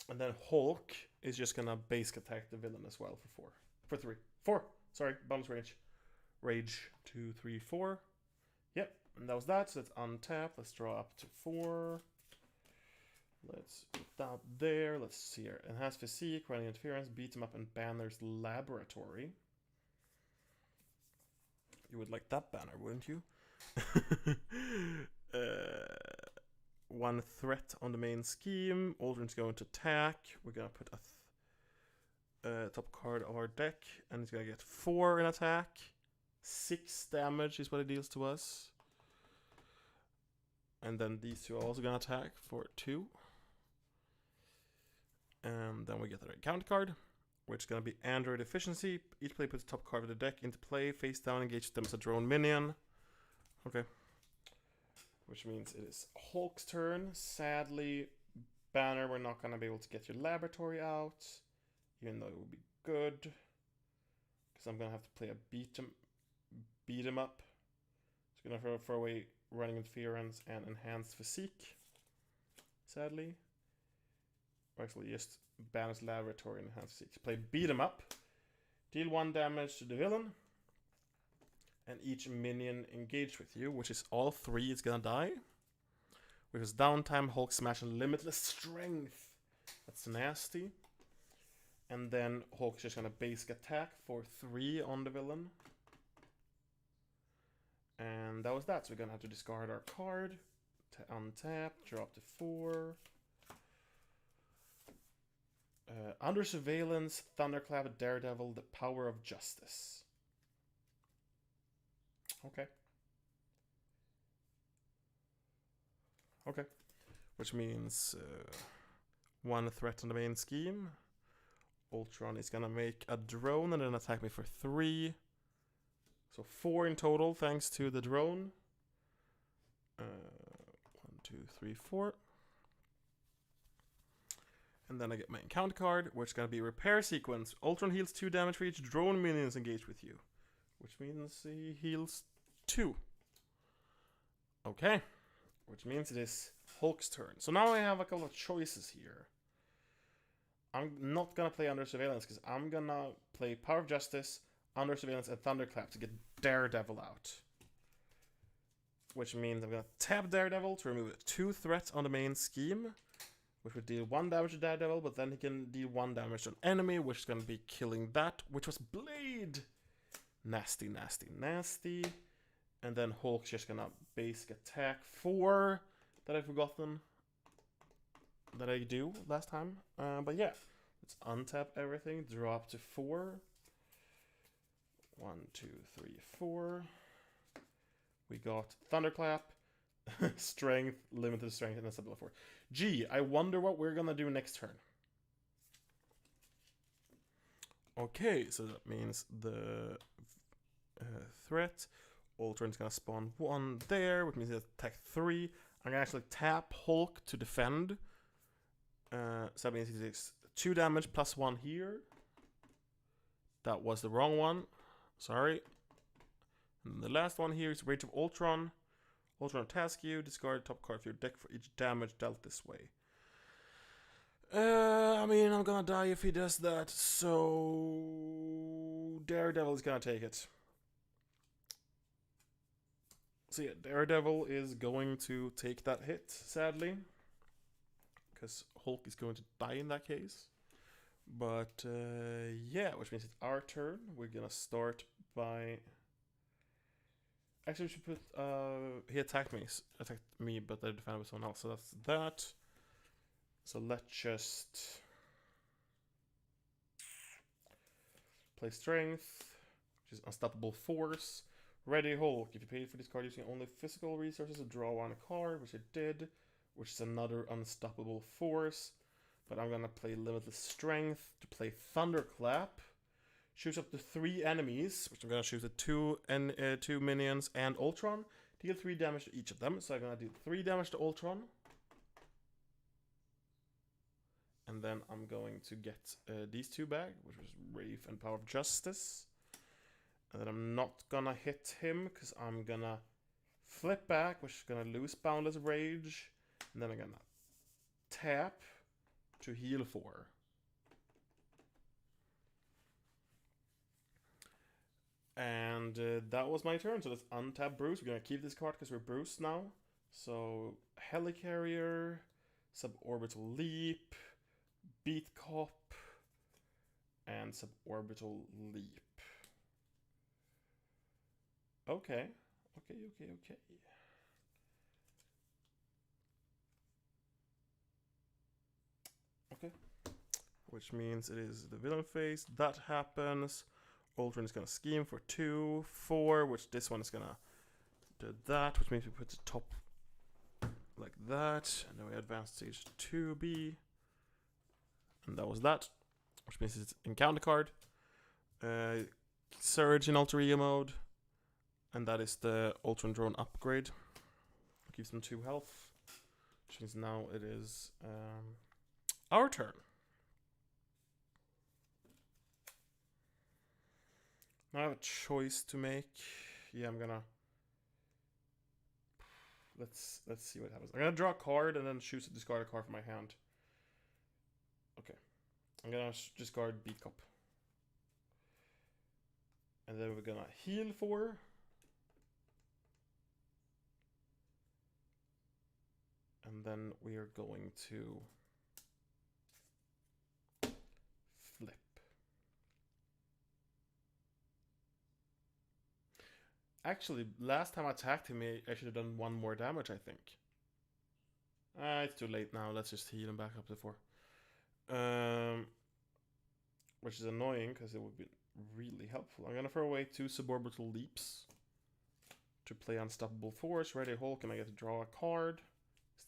And then Hulk is just gonna basic attack the villain as well for 4. For 3. 4! Sorry, bonus range. Rage 2, 3, 4. Yep, and that was that. So let's untap. Let's draw up to 4. Let's put that there. Let's see here. Enhanced Physique, Running Interference, Beat 'em Up, and Banner's Laboratory. You would like that banner, wouldn't you? 1 threat on the main scheme. Ultron's going to attack. We're gonna put a top card of our deck, and it's gonna get 4 in attack. 6 damage is what it deals to us. And then these two are also gonna attack for 2. And then we get the encounter card, which is gonna be Android Efficiency. Each player puts the top card of the deck into play, face down, engage them as a drone minion. Okay. Which means it is Hulk's turn. Sadly, Banner, we're not going to be able to get your laboratory out. Even though it would be good. Because I'm going to have to play a beat 'em up. It's going to throw away Running Interference and Enhanced Physique. Sadly. Or actually, just Banner's Laboratory and Enhanced Physique. Play beat 'em up. Deal 1 damage to the villain. And each minion engaged with you, which is all 3, is gonna die. Which is Downtime, Hulk Smash, and Limitless Strength. That's nasty. And then Hulk's just gonna basic attack for 3 on the villain. And that was that. So we're gonna have to discard our card. To untap, draw up to 4. Under Surveillance, Thunderclap, Daredevil, The Power of Justice. Okay. Which means 1 threat on the main scheme. Ultron is gonna make a drone and then attack me for 3. So 4 in total thanks to the drone. 1, 2, 3, 4. And then I get my encounter card, which is gonna be Repair Sequence. Ultron heals 2 damage for each drone minions engaged with you. Which means he heals 2. Okay. Which means it is Hulk's turn. So now I have a couple of choices here. I'm not gonna play Under Surveillance because I'm gonna play Power of Justice, Under Surveillance and Thunderclap to get Daredevil out. Which means I'm going to tap Daredevil to remove 2 threats on the main scheme, which would deal 1 damage to Daredevil, but then he can deal 1 damage to an enemy, which is going to be killing that, which was Blade. Nasty, nasty, nasty. And then Hulk's just going to basic attack 4 that I've forgotten that I do last time. But yeah, let's untap everything, drop to 4. 1, 2, 3, 4. We got Thunderclap, Strength, Limited Strength, and a Stability 4. Gee, I wonder what we're gonna do next turn. Okay, so that means the threat. Ultron's gonna spawn 1 there, which means he'll attack 3. I'm gonna actually tap Hulk to defend. So that means he takes 2 damage plus 1 here. That was the wrong one. Sorry. And the last one here is Rage of Ultron. Ultron attacks you. Discard top card of your deck for each damage dealt this way. I mean, I'm gonna die if he does that. So Daredevil is gonna take it. So yeah, Daredevil is going to take that hit, sadly. Because Hulk is going to die in that case. But yeah, which means it's our turn. We're gonna start by... Actually, we should put... he attacked me, but I defended with someone else, so that's that. So let's just... play Strength, which is Unstoppable Force. Ready Hulk. If you paid for this card using only physical resources, draw 1 card, which I did, which is another Unstoppable Force. But I'm gonna play Limitless Strength to play Thunderclap. Choose up to 3 enemies, which I'm gonna choose the 2 minions and Ultron. Deal 3 damage to each of them. So I'm gonna deal 3 damage to Ultron. And then I'm going to get these 2 back, which was Wraith and Power of Justice. And then I'm not gonna hit him, because I'm gonna flip back, which is gonna lose Boundless Rage. And then I'm gonna tap to heal 4. And that was my turn, so let's untap Bruce. We're gonna keep this card because we're Bruce now. So, Helicarrier, Suborbital Leap, Beat Cop, and Suborbital Leap. Okay. Okay. Which means it is the villain phase. That happens. Ultron is gonna scheme for 2, 4, which this one is gonna do that, which means we put the top like that, and then we advance stage 2B. And that was that. Which means it's encounter card. Surge in Alter Ego mode. And that is the Ultron drone upgrade. Gives them 2 health. Which means now it is our turn. Now I have a choice to make. Yeah, I'm gonna... Let's see what happens. I'm gonna draw a card and then choose to discard a card from my hand. Okay. I'm gonna discard Beat Cop. And then we're gonna heal 4. And then we are going to flip. Actually, last time I attacked him, I should have done 1 more damage, I think. It's too late now. Let's just heal him back up to 4. Which is annoying, because it would be really helpful. I'm going to throw away 2 Suborbital Leaps to play Unstoppable Force. Ready Hulk, and I get to draw a card.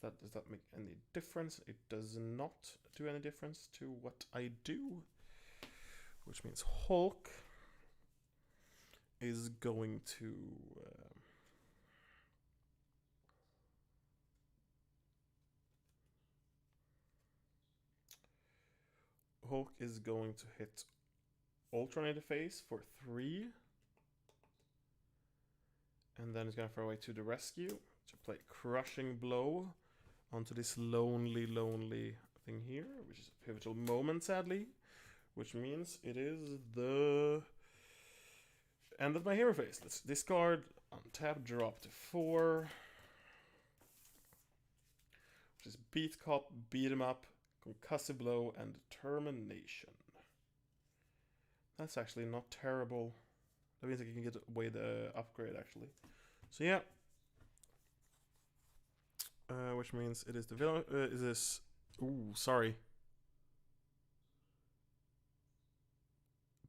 Does that make any difference? It does not do any difference to what I do. Which means Hulk is going to... Hulk is going to hit Ultron in the face for 3. And then he's going to throw away 2 to rescue. To play Crushing Blow onto this lonely thing here, which is a pivotal moment, sadly. Which means it is the end of my hero phase. Let's discard, untap, drop to 4. Which is Beat Cop, Beat 'em Up, Concussive Blow, and Determination. That's actually not terrible. That means I can get away the upgrade, actually. So yeah. Which means it is the villain. Is this... Ooh, sorry.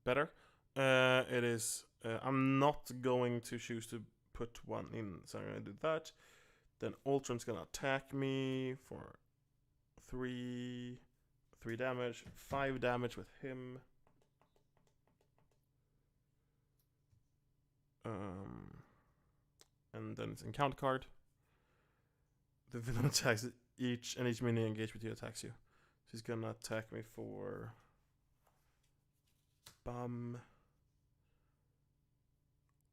Better. It is... I'm not going to choose to put one in, so I'm going to do that. Then Ultron's going to attack me for 3 damage, 5 damage with him. And then it's encounter card. The villain attacks each minion engaged with you attacks you. So he's gonna attack me for bum.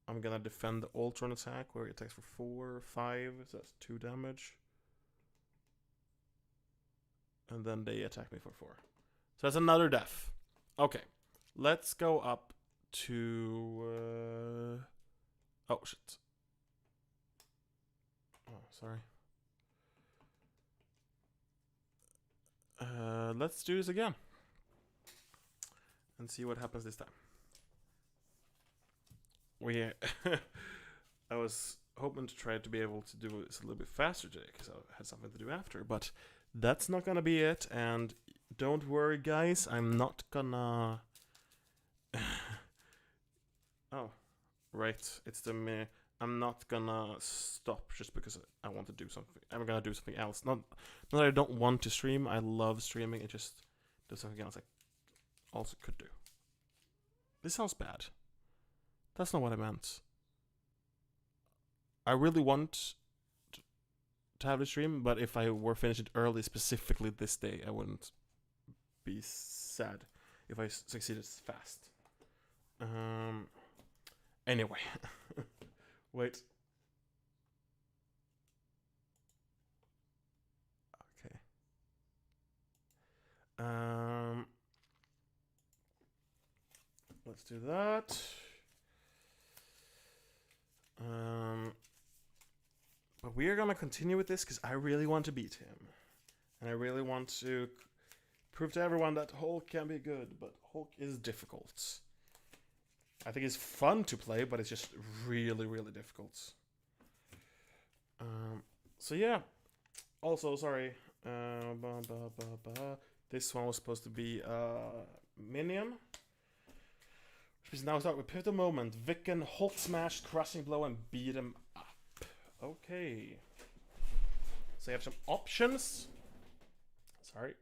I'm gonna defend the Ultron attack where he attacks for 4, 5, so that's 2 damage. And then they attack me for 4. So that's another death. Okay, let's go up to... oh, shit. Oh, sorry. Let's do this again. And see what happens this time. I was hoping to try to be able to do this a little bit faster today, because I had something to do after, but that's not gonna be it, and don't worry guys, I'm not gonna... oh, right, it's the... I'm not gonna stop just because I want to do something. I'm gonna do something else. Not that I don't want to stream. I love streaming. It just does something else I also could do. This sounds bad. That's not what I meant. I really want to have the stream, but if I were finished it early, specifically this day, I wouldn't be sad if I succeeded fast. Anyway. Wait. Okay. Let's do that. But we are gonna continue with this because I really want to beat him, and I really want to prove to everyone that Hulk can be good, but Hulk is difficult. I think it's fun to play, but it's just really, really difficult. So yeah. Also, sorry. This one was supposed to be minion. Which means now start with Pivotal Moment, Vicken, Hulk Smash, Crushing Blow, and Beat 'em Up. Okay. So you have some options. Sorry.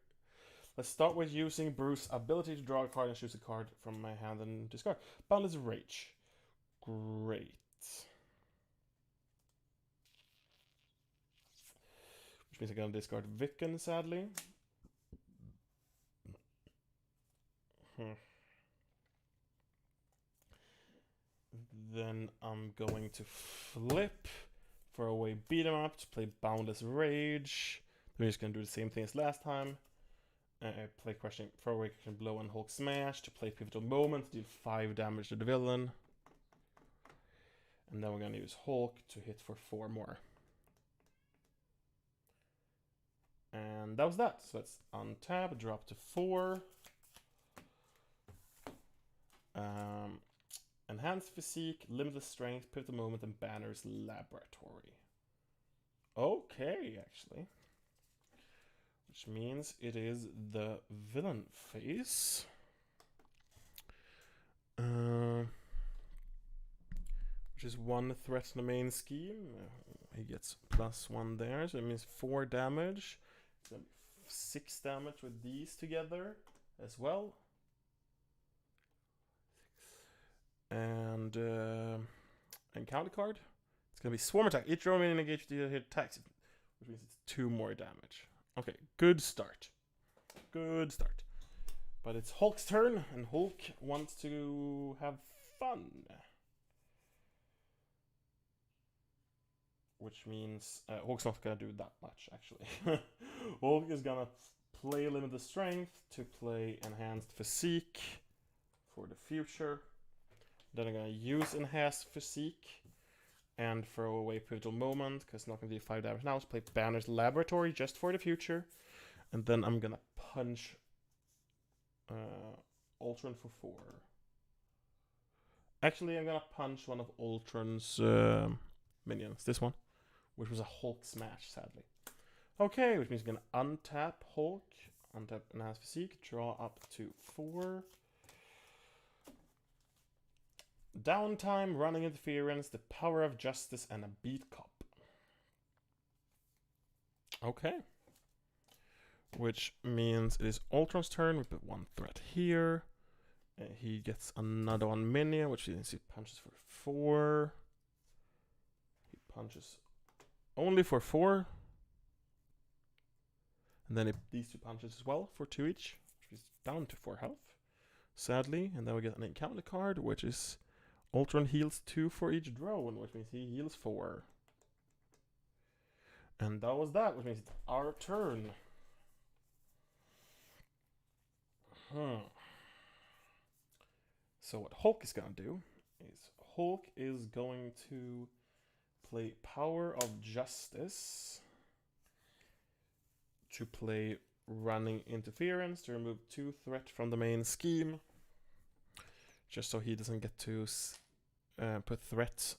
Let's start with using Bruce's ability to draw a card and choose a card from my hand and discard. Boundless Rage. Great. Which means I'm going to discard Vicken, sadly. Then I'm going to flip for a way Beat 'em Up to play Boundless Rage. Then we're just going to do the same thing as last time. Play Crushing, Throwaway Crushing Blow and Hulk Smash to play Pivotal Moment, deal 5 damage to the villain. And then we're gonna use Hulk to hit for 4 more. And that was that. So let's untap, drop to 4. Enhanced Physique, Limitless Strength, Pivotal Moment, and Banner's Laboratory. Okay, actually. Which means it is the villain phase. Which is 1 threat in the main scheme. He gets +1 there, so it means 4 damage. So 6 damage with these together as well. And encounter card. It's gonna be Swarm Attack. Each Roman engaged with hit attacks, which means it's 2 more damage. Okay, good start. Good start. But it's Hulk's turn, and Hulk wants to have fun. Which means Hulk's not gonna do that much, actually. Hulk is gonna play Limited Strength to play Enhanced Physique for the future. Then I'm gonna use Enhanced Physique and throw away Pivotal Moment, because it's not gonna do 5 damage now. So play Banner's Laboratory just for the future. And then I'm gonna punch Ultron for 4. Actually, I'm gonna punch one of Ultron's minions. This one, which was a Hulk smash, sadly. Okay, which means I'm gonna untap Hulk, untap Enhanced Physique, draw up to 4. Downtime, Running Interference, The Power of Justice, and a Beat Cop. Okay. Which means it is Ultron's turn. We put 1 threat here. He gets another 1 minion, which means he punches for 4. He punches only for 4. And then these 2 punches as well for 2 each, which is down to 4 health, sadly. And then we get an encounter card, which is Ultron heals 2 for each drone, which means he heals 4. And that was that, which means it's our turn. So what Hulk is gonna do is Hulk is going to play Power of Justice to play Running Interference to remove 2 threat from the main scheme, just so he doesn't get to put threats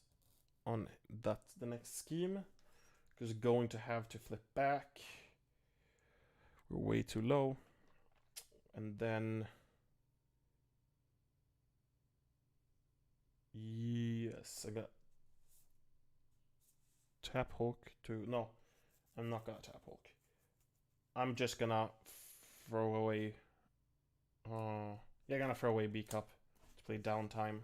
on the next scheme, because going to have to flip back. We're way too low. And then yes, I got tap Hulk to no, I'm not gonna tap Hulk. I'm just gonna throw away gonna throw away B Cup to play Downtime.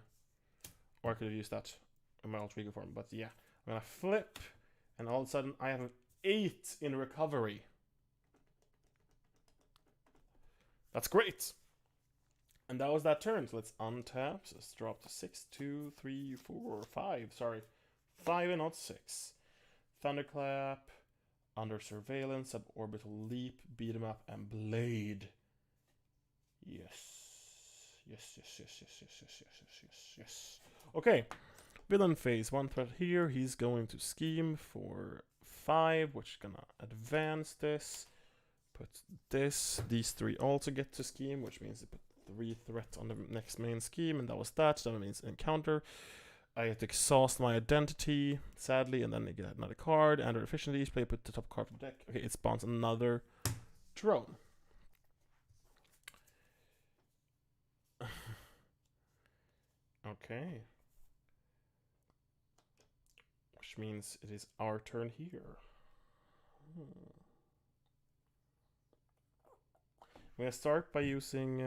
Or I could have used that in my alter ego form, but yeah. I'm gonna flip, and all of a sudden I have an 8 in recovery. That's great! And that was that turn, so let's untap. So let's drop to 6, 2, 3, 4, 5. Sorry. 5 and not 6. Thunderclap, Under Surveillance, Suborbital Leap, Beat 'em Up, and Blade. Yes. Yes. Okay. Villain phase. 1 threat here. He's going to scheme for 5, which is gonna advance this. Put these 3 also get to scheme, which means they put 3 threat on the next main scheme, and that was that. So that means encounter. I have to exhaust my identity, sadly, and then I get another card. Under efficiency, each player put the top card from the deck. Okay, it spawns another drone. Okay. Which means it is our turn here. We're gonna start by using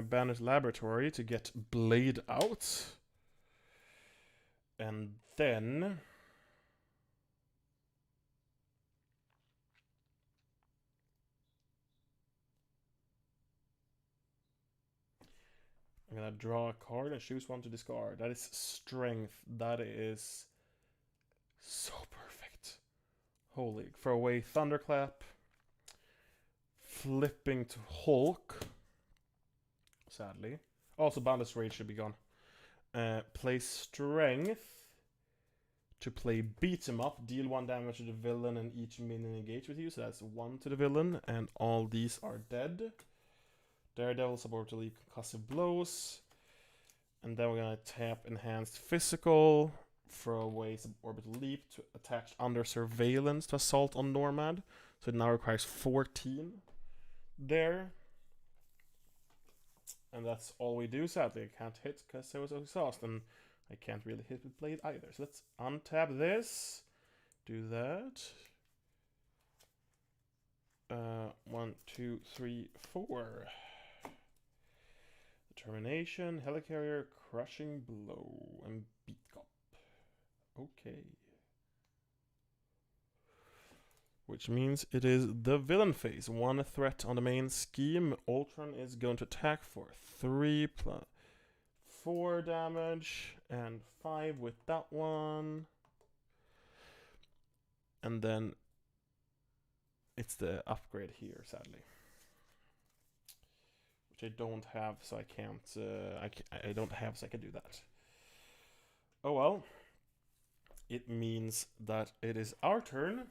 Banner's Laboratory to get Blade out. And then I'm gonna draw a card and choose 1 to discard. That is strength. That is so perfect. Holy. Throw away Thunderclap. Flipping to Hulk. Sadly. Also, Boundless Rage should be gone. Play Strength to play Beat 'em Up. Deal 1 damage to the villain and each minion engage with you. So that's 1 to the villain. And all these are dead. Daredevil, Suborbital Leap, Concussive Blows. And then we're going to tap Enhanced Physical. Throw away Suborbital Leap to attach Under Surveillance to Assault on Normad. So it now requires 14 there. And that's all we do, sadly. I can't hit because I was exhausted, and I can't really hit with Blade either. So let's untap this. Do that. 1, 2, 3, 4. Determination, Helicarrier, Crushing Blow, and Beat Cop. Okay. Which means it is the villain phase. 1 threat on the main scheme. Ultron is going to attack for 3 plus 4 damage and 5 with that one. And then it's the upgrade here, sadly, which I don't have, so I can't. I don't have, so I can do that. Oh well. It means that it is our turn.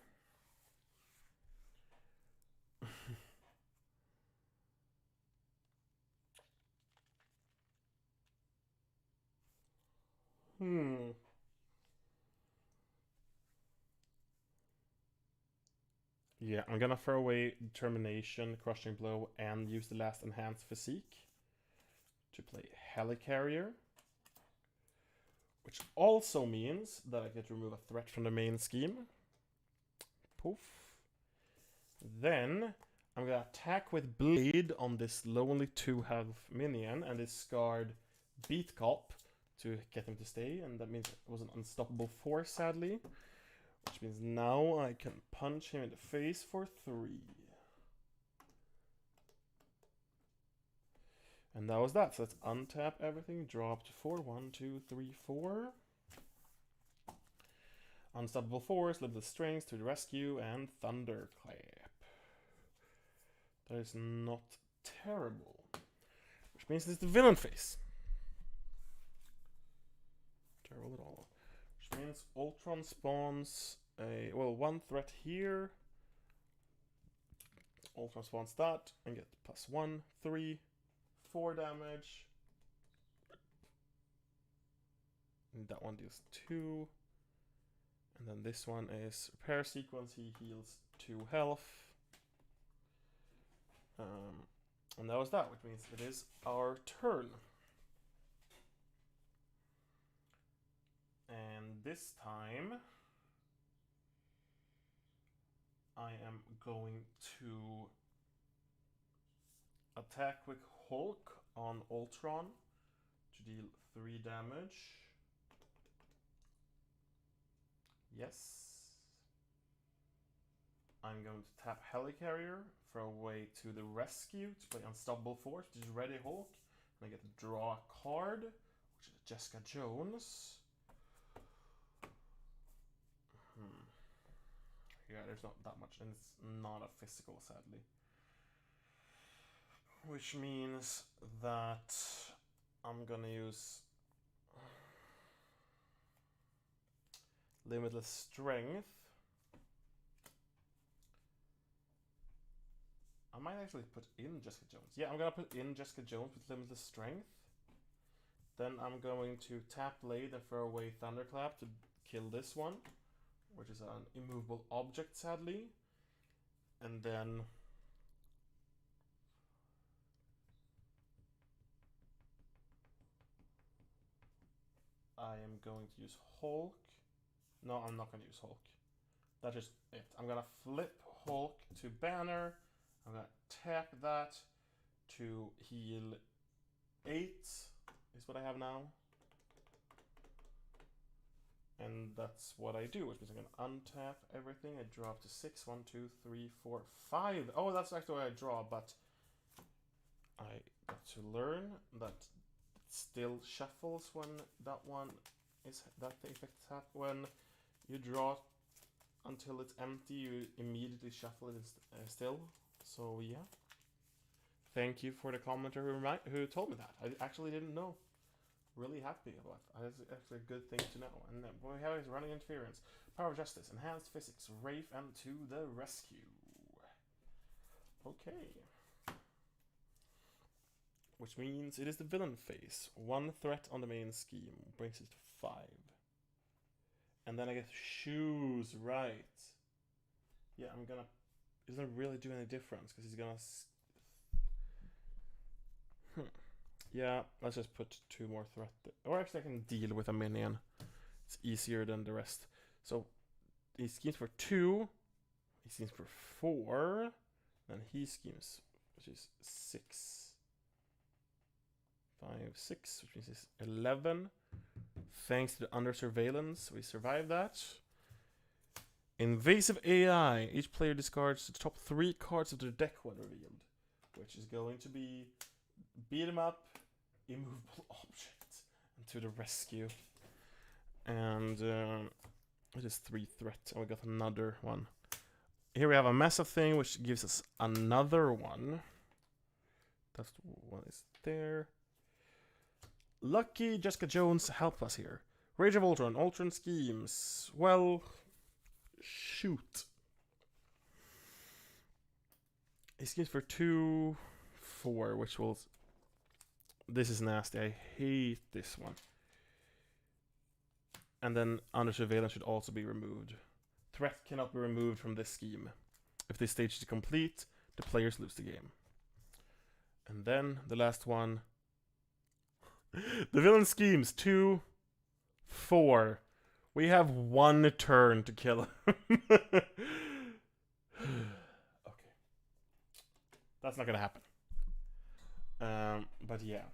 Yeah, I'm gonna throw away Determination, Crushing Blow, and use the last Enhanced Physique to play Helicarrier. Which also means that I get to remove a threat from the main scheme. Poof. Then I'm gonna attack with Blade on this lonely 2-health minion and discard Beat Cop to get him to stay, and that means it was an unstoppable force, sadly. Which means now I can punch him in the face for 3. And that was that. So let's untap everything, draw up to 4. 1, 2, 3, 4. Unstoppable Force, Limited Strength to the rescue, and Thunderclap. That is not terrible. Which means it's the villain phase. Terrible at all. Which means Ultron spawns a, well, 1 threat here. Ultron spawns that and get +1, 3, 4 damage. And that one deals 2. And then this one is Repair Sequence, he heals 2 health. And that was that, which means it is our turn. And this time I am going to attack with Hulk on Ultron to deal 3 damage. Yes. I'm going to tap Helicarrier, throw away to the rescue to play Unstoppable Force, which is Ready Hulk. And I get to draw a card, which is Jessica Jones. Yeah, there's not that much, and it's not a physical, sadly. Which means that I'm gonna use Limitless Strength. I might actually put in Jessica Jones. Yeah, I'm gonna put in Jessica Jones with Limitless Strength. Then I'm going to tap Blade and throw away Thunderclap to kill this one, which is an immovable object, sadly. And then I am going to use Hulk. No, I'm not going to use Hulk. That is it. I'm going to flip Hulk to Banner. I'm going to tap that to heal 8 is what I have now. And that's what I do, which means I'm going to untap everything. I draw up to 6. 1, 2, 3, 4, 5. Oh, that's actually what I draw, but I got to learn that it still shuffles when that one is, that the effect happens. When you draw until it's empty, you immediately shuffle it still. So yeah. Thank you for the commenter who told me that. I actually didn't know. Really happy about that. It's actually a good thing to know. And what we have is Running Interference, Power of Justice, Enhanced Physics, Wraith, and to the rescue. Okay. Which means it is the villain phase. 1 threat on the main scheme brings it to 5. And then I get to choose, right. Yeah, I'm gonna... It doesn't really do any difference, because he's gonna... Yeah, let's just put 2 more threat. Or actually I can deal with a minion. It's easier than the rest. So, he schemes for 2. He schemes for 4. Then he schemes, which is 6. 5, 6, which means it's 11. Thanks to the under surveillance, we survived that. Invasive AI. Each player discards the top 3 cards of their deck when revealed, which is going to be beat 'em up, immovable object, and to the rescue. And it is 3 threat, and we got another one. Here we have a massive thing, which gives us another one. That's the one is there. Lucky Jessica Jones helped us here. Rage of Ultron. Ultron schemes. Well, shoot. He schemes for 2, 4, which will... This is nasty. I hate this one. And then Under Surveillance should also be removed. Threat cannot be removed from this scheme. If this stage is complete, the players lose the game. And then the last one. The villain schemes 2, 4. We have 1 turn to kill him. Okay. That's not gonna happen. But yeah.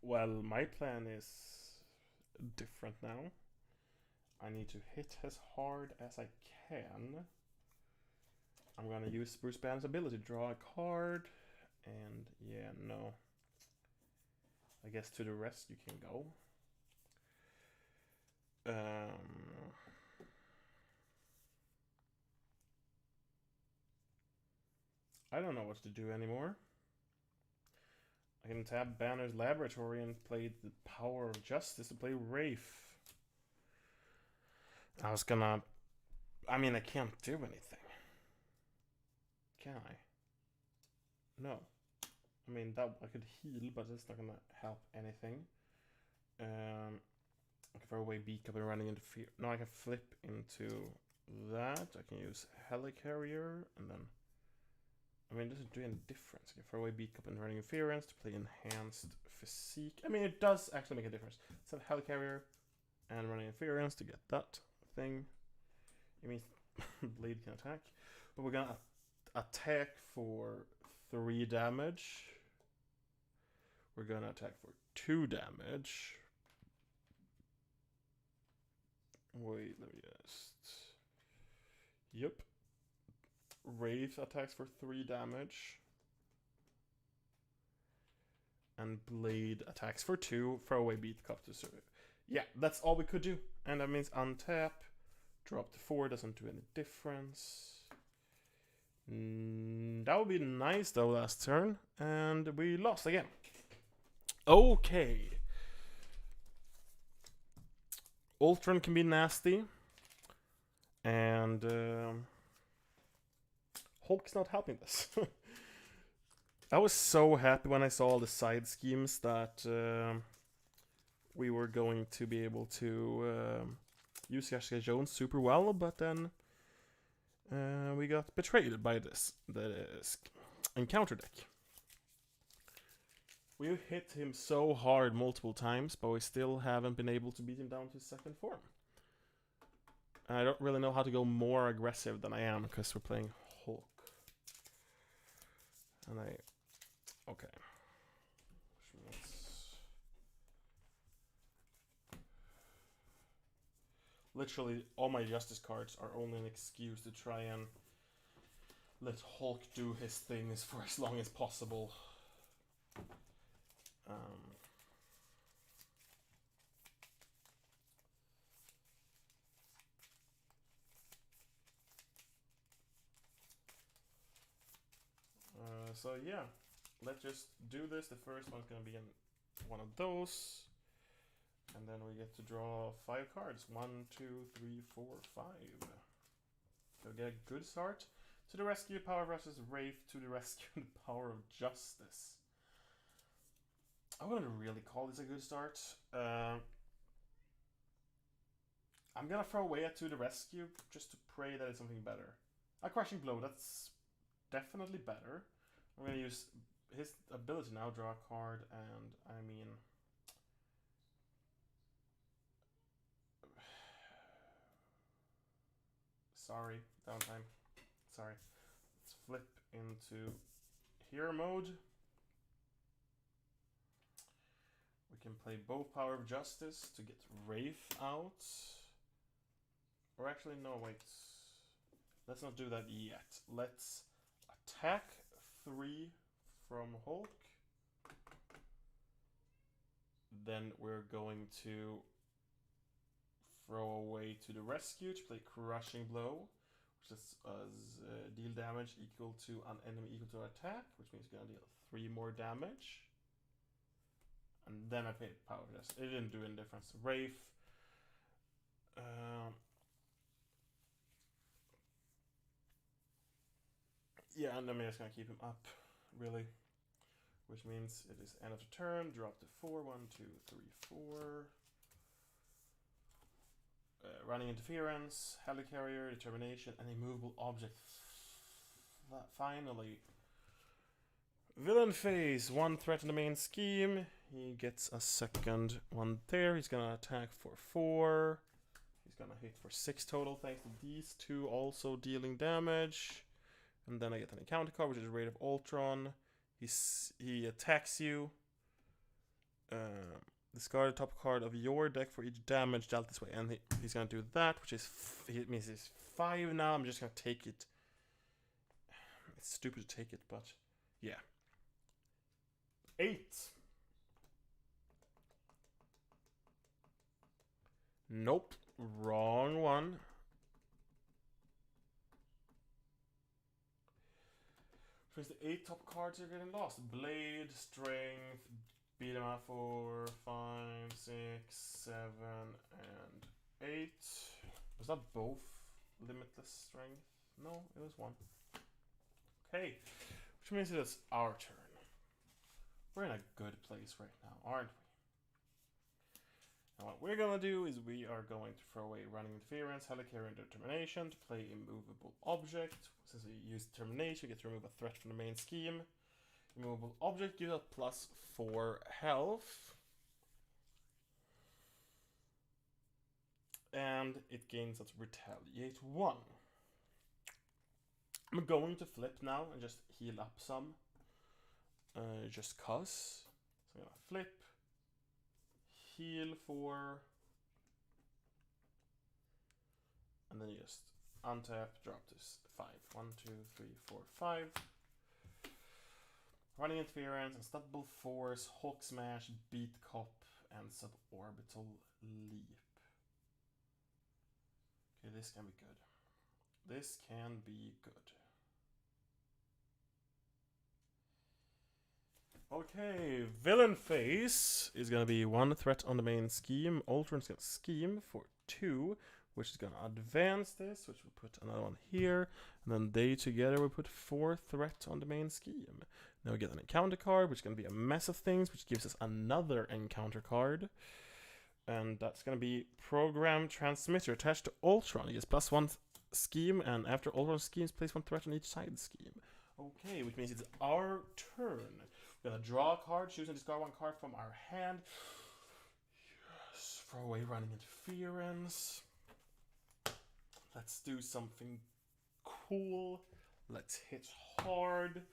Well, my plan is different now. I need to hit as hard as I can. I'm gonna use Bruce Banner's ability to draw a card. And yeah, no. I guess To the Rescue can go. I don't know what to do anymore. I can tap Banner's Laboratory and play the Power of Justice to play Wraith. I was gonna... I mean, I can't do anything. Can I? No. I mean, that I could heal, but it's not gonna help anything. I can throw away Beat Up and running into fear. No, I can flip into that. I can use Helicarrier, and then... I mean, it doesn't do any difference. I can throw away Beat Up and running interference to play Enhanced Physique. I mean, it does actually make a difference. It's a Helicarrier and running interference to get that thing. It means Blade can attack. But we're gonna attack for 3 damage. We're gonna attack for 2 damage. Wait, let me just... Yep. Wraith attacks for 3 damage. And Blade attacks for 2. Throw away Beat Cup to serve. Yeah, that's all we could do. And that means untap. Drop to 4, doesn't do any difference. That would be nice though last turn. And we lost again. Okay. Ultron can be nasty. And Hulk's not helping this. I was so happy when I saw all the side schemes that we were going to be able to use Jessica Jones super well, but then we got betrayed by this encounter deck. We hit him so hard multiple times, but we still haven't been able to beat him down to his second form. I don't really know how to go more aggressive than I am, because we're playing Hulk. And okay. Literally, all my Justice cards are only an excuse to try and let Hulk do his things for as long as possible. So yeah, let's just do this. The first one's gonna be in one of those. And then we get to draw 5 cards. 1, 2, 3, 4, 5. So get a good start. To the Rescue, Power versus Wraith. To the Rescue, and Power of Justice. I wouldn't really call this a good start. I'm gonna throw away a To the Rescue just to pray that it's something better. A Crushing Blow, that's definitely better. I'm gonna use his ability now, draw a card, and I mean... Sorry, downtime. Sorry. Let's flip into hero mode. We can play both Power of Justice to get Wraith out. Or actually, no, wait. Let's not do that yet. Let's attack 3 from Hulk. Then we're going to throw away To the Rescue to play Crushing Blow, which is deal damage equal to an enemy equal to attack, which means you're gonna deal 3 more damage. and then I paid power test. It didn't do any difference. Wraith. Yeah, and I'm just gonna keep him up, really. Which means it is end of the turn, drop to 4, 1, 2, 3, 4. Running interference, helicarrier, determination, and a movable object. Finally. Villain phase, 1 threat in the main scheme. He gets a second one there. He's gonna attack for 4. He's gonna hit for 6 total, thanks to these 2 also dealing damage. And then I get an encounter card, which is Rate of Ultron. He attacks you. Discard a top card of your deck for each damage dealt this way. And he's gonna do that, which is it means it's 5 now. I'm just gonna take it. It's stupid to take it, but yeah. 8. Nope. Wrong one. Because the 8 top cards are getting lost. Blade, Strength, beat 'em up 4, 5, 6, 7, and 8. Was that both Limitless Strength? No, it was 1. Okay, which means it is our turn. We're in a good place right now, aren't we? And what we're gonna do is we are going to throw away Running Interference, Helicarrier, and Determination to play Immovable Object. Since we use Determination, we get to remove a threat from the main scheme. Immovable Object gives us plus 4 health. And it gains its Retaliate 1. I'm going to flip now and just heal up some. Just cause. So I'm gonna flip. Heal 4. And then you just untap, drop this 5. 1, 2, 3, 4, 5. Running Interference, Unstoppable Force, Hulk Smash, Beat Cop, and Suborbital Leap. Okay, this can be good. This can be good. Okay, Villain phase is gonna be 1 threat on the main scheme. Ultron's gonna scheme for 2, which is gonna advance this, which will put another one here. And then they together will put 4 threat on the main scheme. Now we get an encounter card, which is gonna be a mess of things, which gives us another encounter card. And that's gonna be Program Transmitter attached to Ultron. He gets +1 scheme, and after Ultron schemes, place 1 threat on each side scheme. Okay, which means it's our turn. We're gonna draw a card, choose and discard 1 card from our hand. Yes, throw away Running Interference. Let's do something cool. Let's hit hard.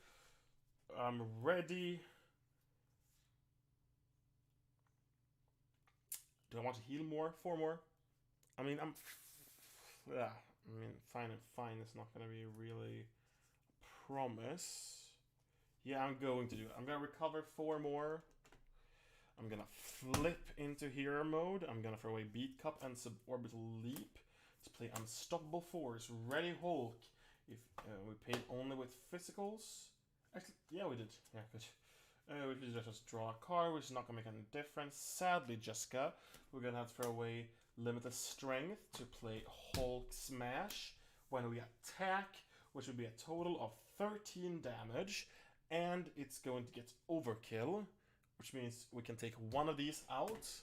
I'm ready. Do I want to heal more? 4 more? I mean, fine and fine is not gonna be really a promise. Yeah, I'm going to do it. I'm gonna recover 4 more. I'm gonna flip into hero mode. I'm gonna throw away Beat Cup and Suborbital Leap to play Unstoppable Force. Ready Hulk. If we paid only with physicals. Actually, yeah, we did. Yeah, good. We could just draw a card, which is not gonna make any difference. Sadly, Jessica, we're gonna have to throw away Limitless Strength to play Hulk Smash when we attack, which would be a total of 13 damage. And it's going to get overkill, which means we can take 1 of these out,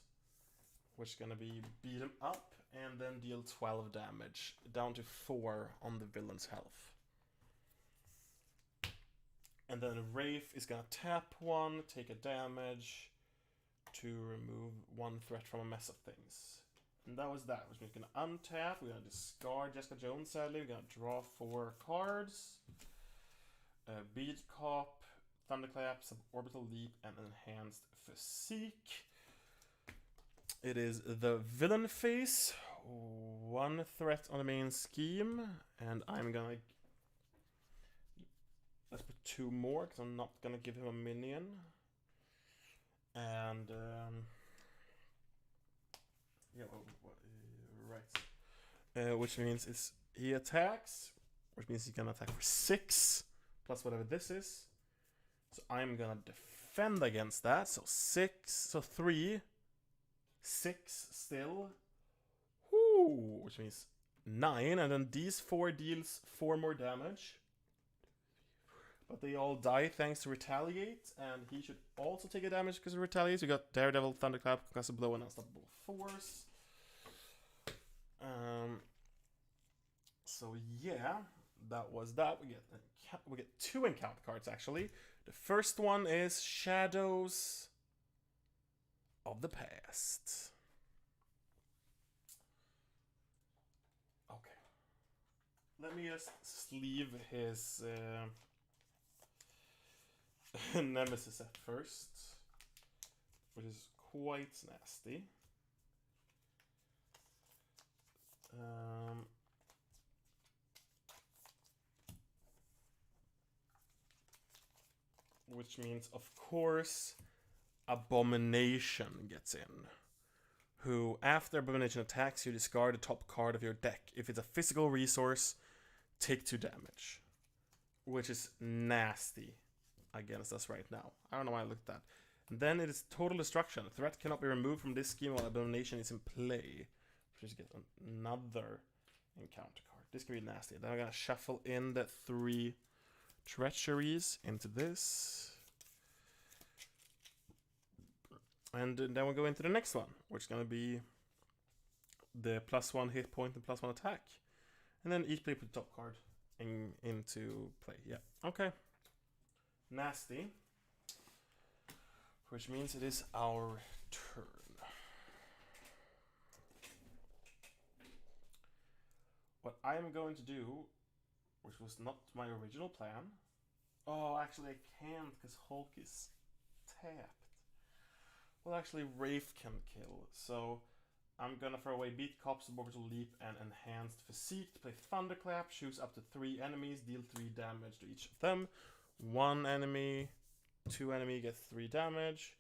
which is going to be beat him up, and then deal 12 damage, down to 4 on the villain's health. And then Wraith is going to tap 1, take a damage, to remove 1 threat from a mess of things. And that was that, which means we're going to untap, we're going to discard Jessica Jones, sadly, we're going to draw 4 cards. Beat Cop, Thunderclap, Suborbital Leap, and Enhanced Physique. It is the Villain phase. 1 threat on the main scheme, and I'm gonna... Let's put 2 more, because I'm not gonna give him a minion. And... yeah, right. Which means he attacks, which means he's gonna attack for 6. Plus whatever this is. So I'm gonna defend. defend against that. So 6, so 3, 6 still. Whoo, which means 9, and then these 4 deals 4 more damage. But they all die thanks to Retaliate, and he should also take a damage because of Retaliate. We got Daredevil, Thunderclap, Concussive Blow, and Unstoppable Force. So yeah, that was that. We get 2 encounter cards actually. The first one is Shadows of the Past. Okay. Let me just sleeve his Nemesis at first, which is quite nasty. Which means, of course, Abomination gets in. Who, after Abomination attacks you, discard the top card of your deck. If it's a physical resource, take 2 damage. Which is nasty against us right now. I don't know why I looked at that. And then it is Total Destruction. A threat cannot be removed from this scheme while Abomination is in play. Which is get another encounter card. This can be nasty. Then I'm gonna shuffle in the 3 Treacheries into this. And then we'll go into the next one, which is gonna be the +1 hit point and +1 attack. And then each player put the top card into play. Yeah. Okay. Nasty. Which means it is our turn. What I am going to do, which was not my original plan. Oh, actually I can't because Hulk is tapped. Well, actually Wraith can kill. So I'm gonna throw away Beat Cops, Orbital Leap, and Enhanced Physique to play Thunderclap. Choose up to 3 enemies, deal 3 damage to each of them. 1 enemy, 2 enemy get 3 damage.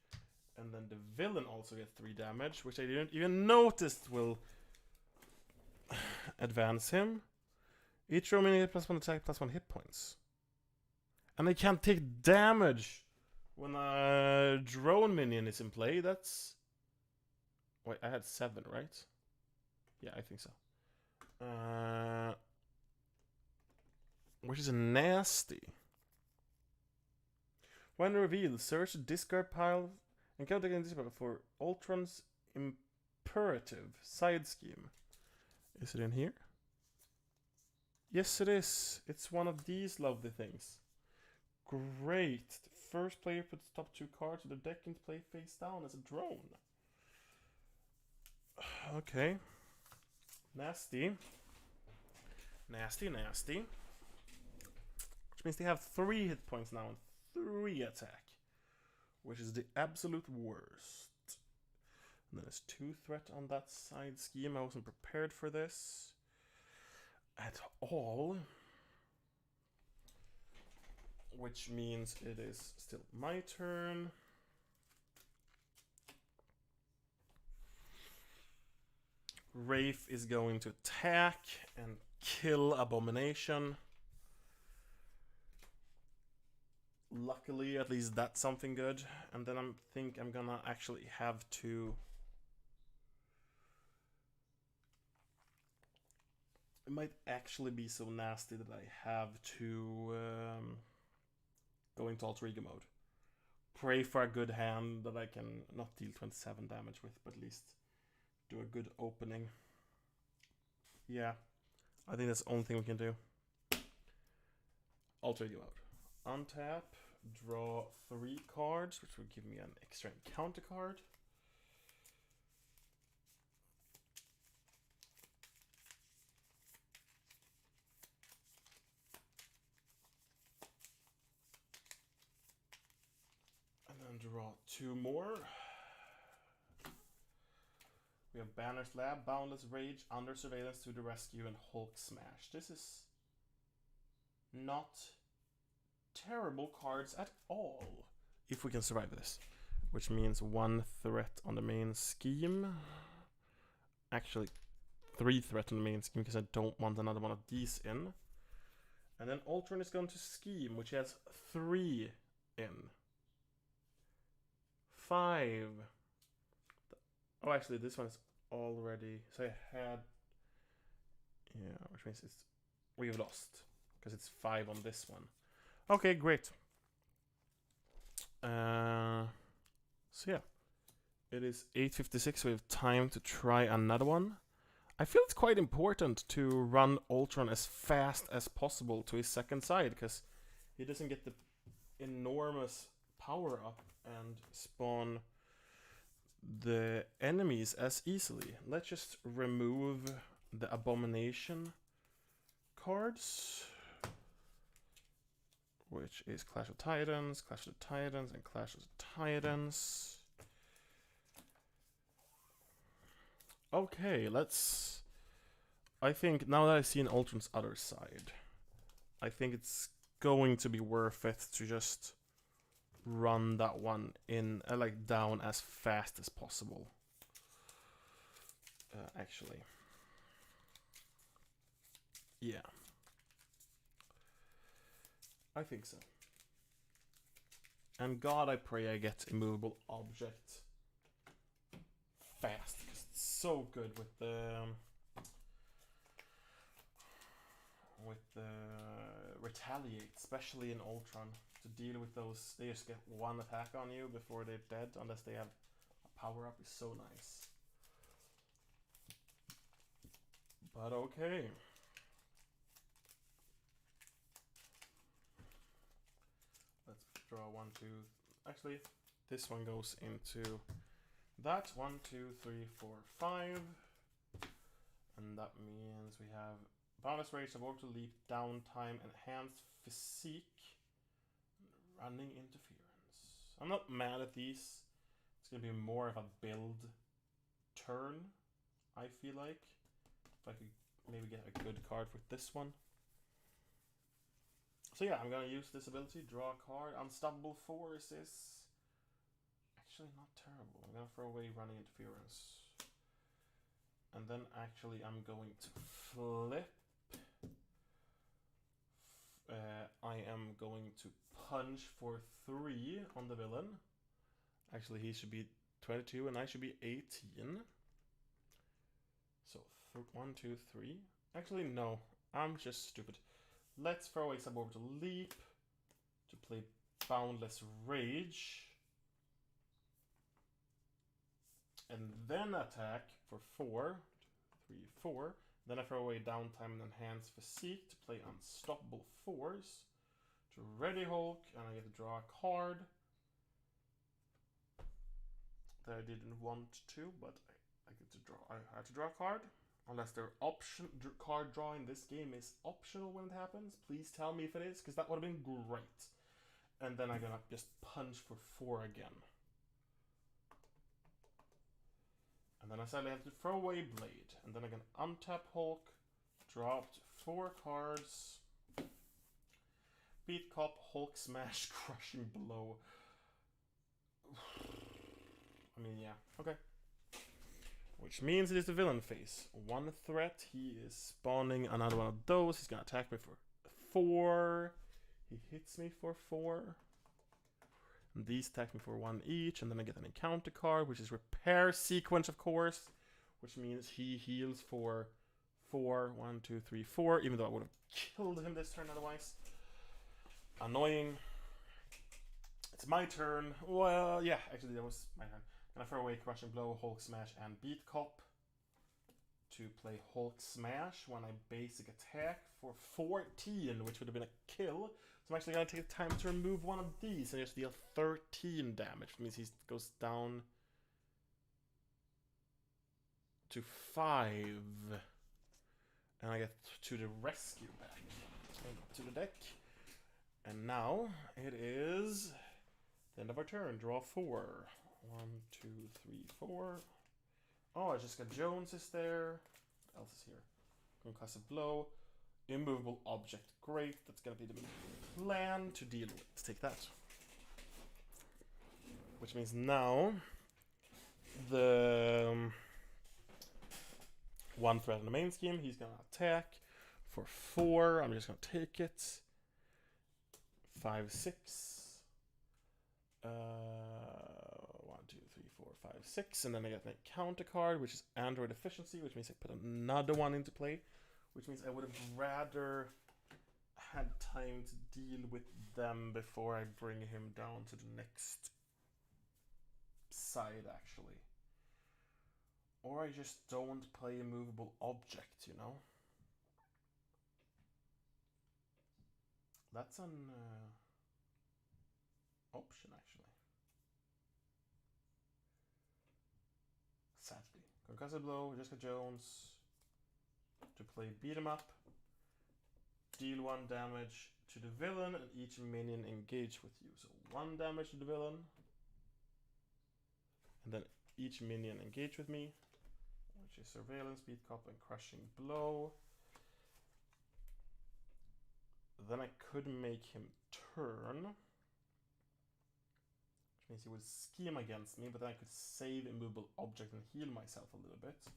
And then the villain also gets 3 damage, which I didn't even notice will advance him. Each row minion +1 attack, +1 hit points. And they can't take damage when a drone minion is in play. That's... Wait, I had 7, right? Yeah, I think so. Which is nasty. When revealed, search the discard pile and count against this pile for Ultron's Imperative side scheme. Is it in here? Yes, it is. It's one of these lovely things. Great. The first player puts top 2 cards of the deck into play face down as a drone. Okay. Nasty. Nasty, nasty. Which means they have 3 hit points now and 3 attack. Which is the absolute worst. And then there's 2 threat on that side scheme. I wasn't prepared for this at all. Which means it is still my turn. Wraith is going to attack and kill Abomination. Luckily, at least that's something good. And then I think I'm gonna actually have to... It might actually be so nasty that I have to go into Alter Ego mode. Pray for a good hand that I can not deal 27 damage with, but at least do a good opening. Yeah, I think that's the only thing we can do. Alter Ego mode. Untap, draw 3 cards, which will give me an extra encounter card. Draw 2 more. We have Banner's Lab, Boundless Rage, Under Surveillance, To the Rescue, and Hulk Smash. This is not terrible cards at all, if we can survive this. Which means 1 threat on the main scheme. Actually, 3 threat on the main scheme, because I don't want another one of these in. And then Ultron is going to scheme, which has 3 in. 5. Oh, actually, this one is already. So I had. Yeah, which means we've lost because it's 5 on this one. Okay, great. So yeah, it is 8:56. We have time to try another one. I feel it's quite important to run Ultron as fast as possible to his second side because he doesn't get the enormous power up and spawn the enemies as easily. Let's just remove the Abomination cards, which is Clash of Titans, Clash of Titans, and Clash of Titans. Okay, let's... I think now that I've seen Ultron's other side, I think it's going to be worth it to just run that one in, like, down as fast as possible. Actually. Yeah. I think so. And God, I pray I get Immovable Object fast, because it's so good with the Retaliate, especially in Ultron, to deal with those. They just get one attack on you before they're dead, unless they have a power up. Is so nice. But okay. Let's draw 1, 2. Actually, this one goes into that. 1, 2, 3, 4, 5. And that means we have bonus rage of orbital leap, downtime, enhanced physique, running interference. I'm not mad at these. It's gonna be more of a build turn, I feel like. If I could maybe get a good card with this one. So yeah, I'm gonna use this ability, draw a card. Unstoppable Force is actually not terrible. I'm gonna throw away running interference. And then actually I'm going to flip. I am going to punch for 3 on the villain. Actually, he should be 22 and I should be 18. So 1, 2, 3. Actually, no, I'm just stupid. Let's throw away Suborbital Leap to play Boundless Rage. And then attack for 4. 2, 3, 4. Then I throw away Downtime and Enhanced Physique to play Unstoppable Force. To Ready Hulk, and I get to draw a card. That I didn't want to, but I get to draw. I had to draw a card. Unless their card draw in this game is optional when it happens. Please tell me if it is, because that would have been great. And then I'm gonna just punch for 4 again. And then I sadly have to throw away Blade. And then I can untap Hulk, dropped 4 cards. Beat Cop, Hulk Smash, Crushing Blow. I mean, yeah, okay. Which means it is the villain phase. 1 threat, he is spawning another one of those. He's gonna attack me for 4. He hits me for 4. And these attack me for 1 each, and then I get an encounter card, which is Repair Sequence, of course. Which means he heals for 4. 1, 2, 3, 4, even though I would have killed him this turn otherwise. Annoying. It's my turn. Well, yeah, actually that was my turn. And I throw away Crushing Blow, Hulk Smash, and Beat Cop to play Hulk Smash when I basic attack for 14, which would have been a kill. So I'm actually going to take the time to remove one of these and just deal 13 damage. Which means he goes down to 5. And I get to the rescue back. To the deck. And now it is the end of our turn. Draw 4. 1, 2, 3, 4. Oh, Jessica Jones is there. What else is here? Concussive Blow. Immovable Object. Great. That's going to be the plan to deal with. Let's take that. Which means now the 1 threat in the main scheme. He's going to attack for 4. I'm just going to take it. 5, 6. 1, 5, 6, and then I get an encounter card, which is Android Efficiency, which means I put another one into play, which means I would have rather had time to deal with them before I bring him down to the next side, actually. Or I just don't play a movable object, you know? That's an option, actually. Sadly. Concussive Blow, Jessica Jones to play beat 'em up. Deal 1 damage to the villain and each minion engage with you. So 1 damage to the villain. And then each minion engage with me, which is Surveillance, Beat Cop, and Crushing Blow. Then I could make him turn, which means he would scheme against me, but then I could save Immovable Object and heal myself a little bit.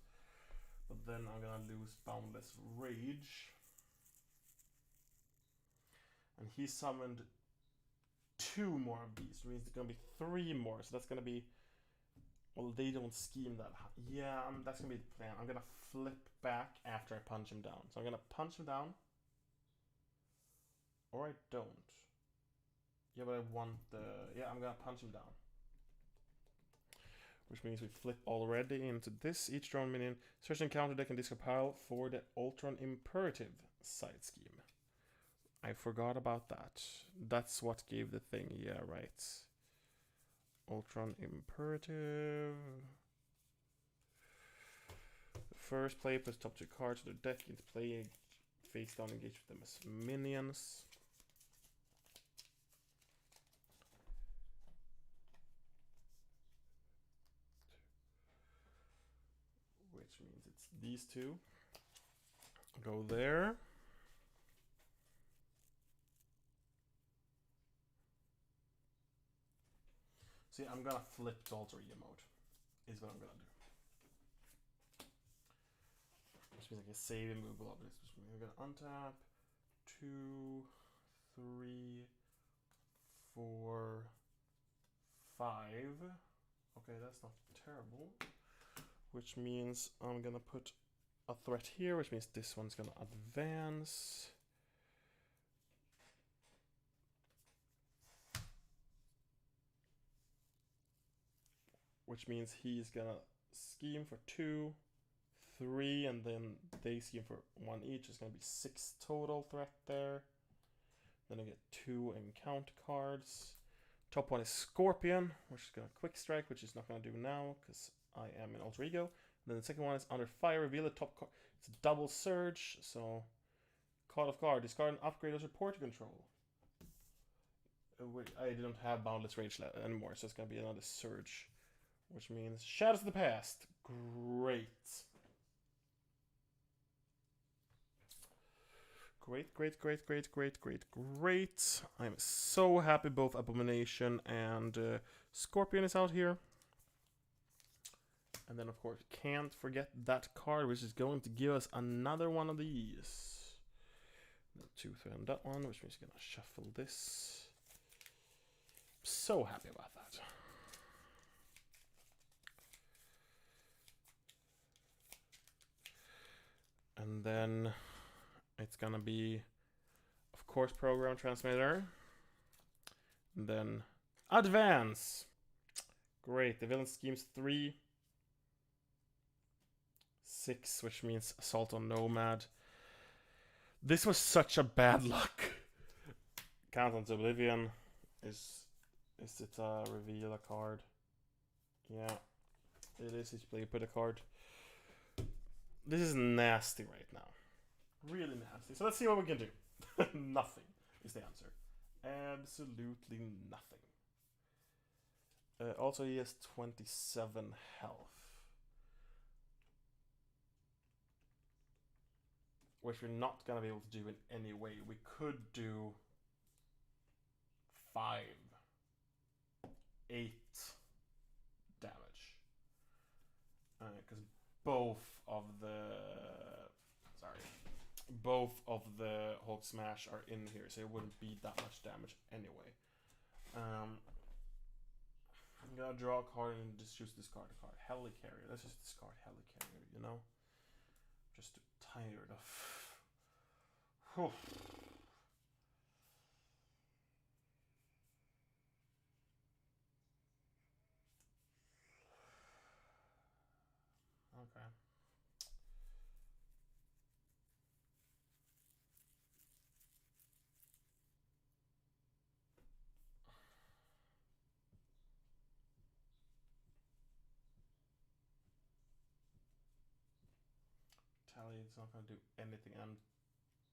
But then I'm gonna lose Boundless Rage. And he summoned 2 more of these, which means there's gonna be 3 more. So that's gonna be, well, they don't scheme that. Yeah, that's gonna be the plan. I'm gonna flip back after I punch him down. So I'm gonna punch him down, or I don't. Yeah, but I want the, yeah, I'm gonna punch him down. Which means we flip already into this. Each drone minion search and counter deck and discard pile for the Ultron Imperative side scheme. I forgot about that. That's what gave the thing. Yeah, right. Ultron Imperative. First play puts top 2 cards to the deck into play. Face down, engage with them as minions. Which means it's these 2. Go there. See, I'm gonna flip to alter ego mode, is what I'm gonna do. Which means I can save immovable objects. Which means I'm gonna untap 2, 3, 4, 5. Okay, that's not terrible. Which means I'm gonna put a threat here, which means this one's gonna advance. Which means he's gonna scheme for 2, 3, and then they scheme for 1 each. It's gonna be 6 total threat there. Then I get 2 encounter cards. Top one is Scorpion, which is gonna quick strike, which is not gonna do now because I am in alter ego. And then the second one is Under Fire. Reveal the top card. It's a double surge, so card of card. Discard and upgrade as report control. I don't have Boundless Rage anymore, so it's gonna be another surge. Which means Shadows of the Past. Great. Great. I'm so happy both Abomination and Scorpion is out here. And then, of course, can't forget that card, which is going to give us another one of these. 2, 3 on that one, which means we're going to shuffle this. So happy about that. And then it's gonna be, of course, Program Transmitter. And then Advance. Great. The villain schemes 3, 6, which means Assault on Nomad. This was such a bad luck. Countdown to Oblivion. Is it a reveal a card? Yeah, it is. Each player put a card. This is nasty right now. Really nasty. So let's see what we can do. Nothing is the answer. Absolutely nothing. Also, he has 27 health. Which we're not going to be able to do in any way. We could do 5, 8 damage. Because both of the Hulk Smash are in here, so it wouldn't be that much damage anyway. I'm gonna draw a card and just choose discard a card. Helicarrier. Let's just discard Helicarrier, you know? Just tired of. Whew. Okay. Tally, it's not gonna do anything. I'm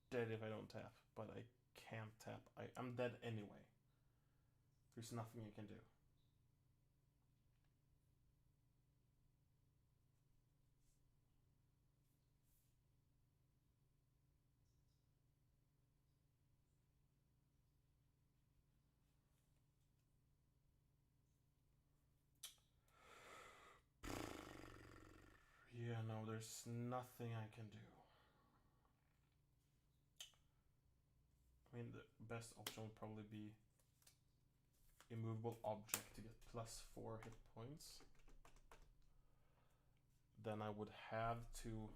dead if I don't tap, but I can't tap. I'm dead anyway. There's nothing you can do. Yeah, no, there's nothing I can do. I mean, the best option would probably be immovable object to get +4 hit points. Then I would have to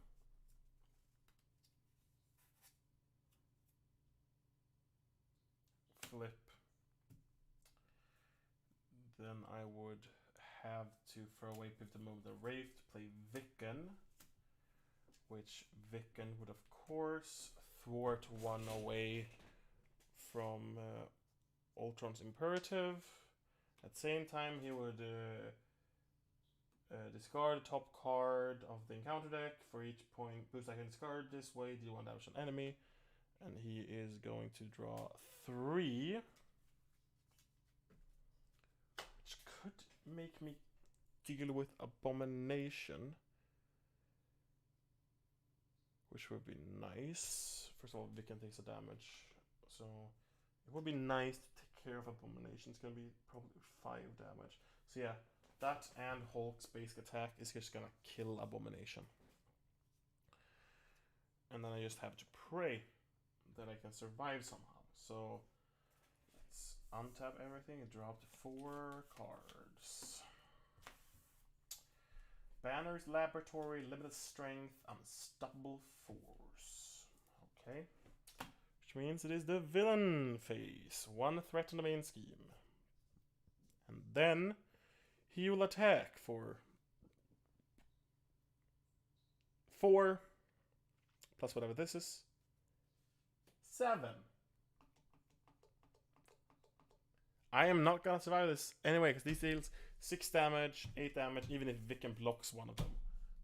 flip. Then I would have to throw away Pivot Move the Wraith to play Vicken, which Vicken would of course thwart one away from Ultron's Imperative. At the same time, he would discard the top card of the encounter deck. For each point boost I can discard this way, deal 1 damage on enemy. And he is going to draw 3. Which could make me deal with Abomination. Which would be nice. First of all, Vicken takes a damage. So it would be nice to take care of Abomination. It's going to be probably 5 damage. So yeah, that and Hulk's basic attack is just going to kill Abomination. And then I just have to pray that I can survive somehow. So let's untap everything and drop 4 cards. Banner's Laboratory, Limited Strength, Unstoppable Force. Okay. Which means it is the villain phase. 1 threat on the main scheme. And then he will attack for 4 plus whatever this is. 7. I am not gonna survive this anyway, because these deals 6 damage, 8 damage, even if Vicken blocks one of them.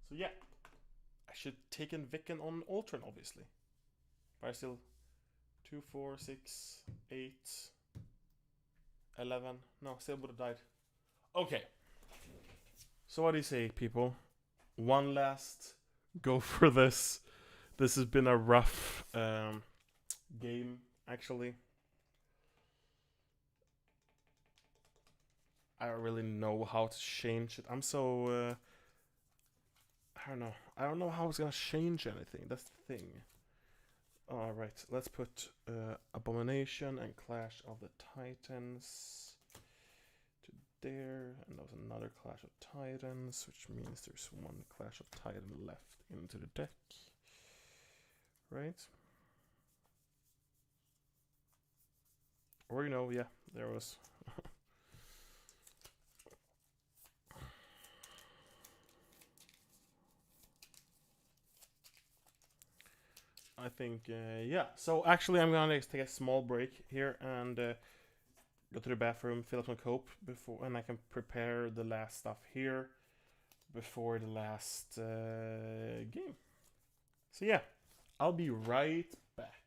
So yeah, I should take in Vicken on Ultron, obviously. But I still 2, 4, 6, 8, 11. No, still would have died. Okay. So what do you say, people? One last go for this. This has been a rough game, actually. I don't really know how to change it. I'm so I don't know. I don't know how it's gonna change anything. That's the thing. Alright, let's put Abomination and Clash of the Titans to there. And there's another Clash of Titans, which means there's 1 Clash of Titan left into the deck. Right? Or, you know, yeah, there was. I think, yeah. So actually, I'm gonna take a small break here and go to the bathroom, fill up some coke before, and I can prepare the last stuff here before the last game. So yeah, I'll be right back.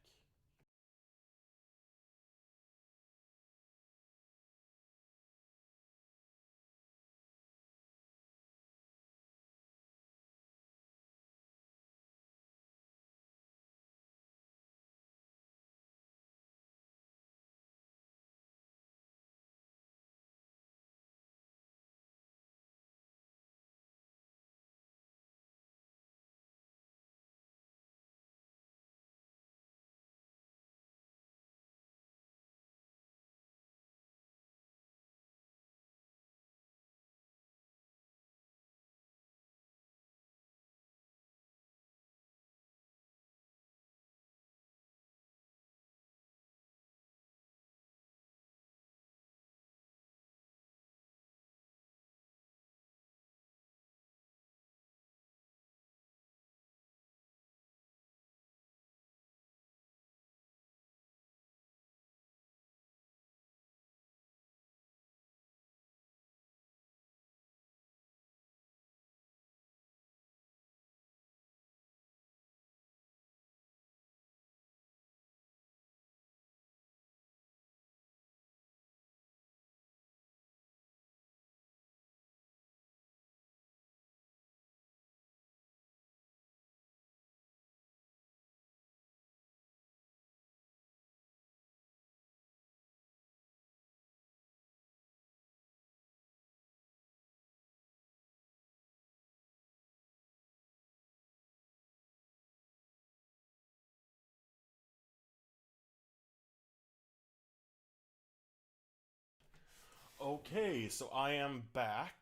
Okay, so I am back,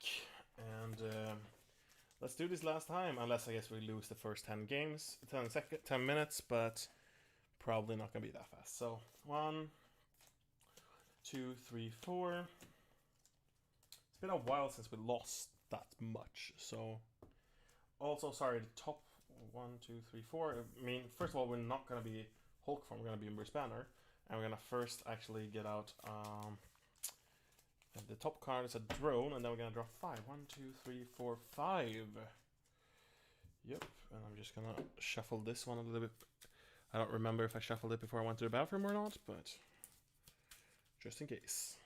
and let's do this last time, unless I guess we lose the first 10 games, 10 minutes, but probably not gonna be that fast. So, 1, 2, 3, 4. It's been a while since we lost that much, so... Also, sorry, the top 1, 2, 3, 4. I mean, first of all, we're not gonna be Hulk form, we're gonna be in Bruce Banner, and we're gonna first actually get out, the top card is a drone, and then we're gonna draw 5. 1, 2, 3, 4, 5. Yep, and I'm just gonna shuffle this one a little bit. I don't remember if I shuffled it before I went to the bathroom or not, but just in case.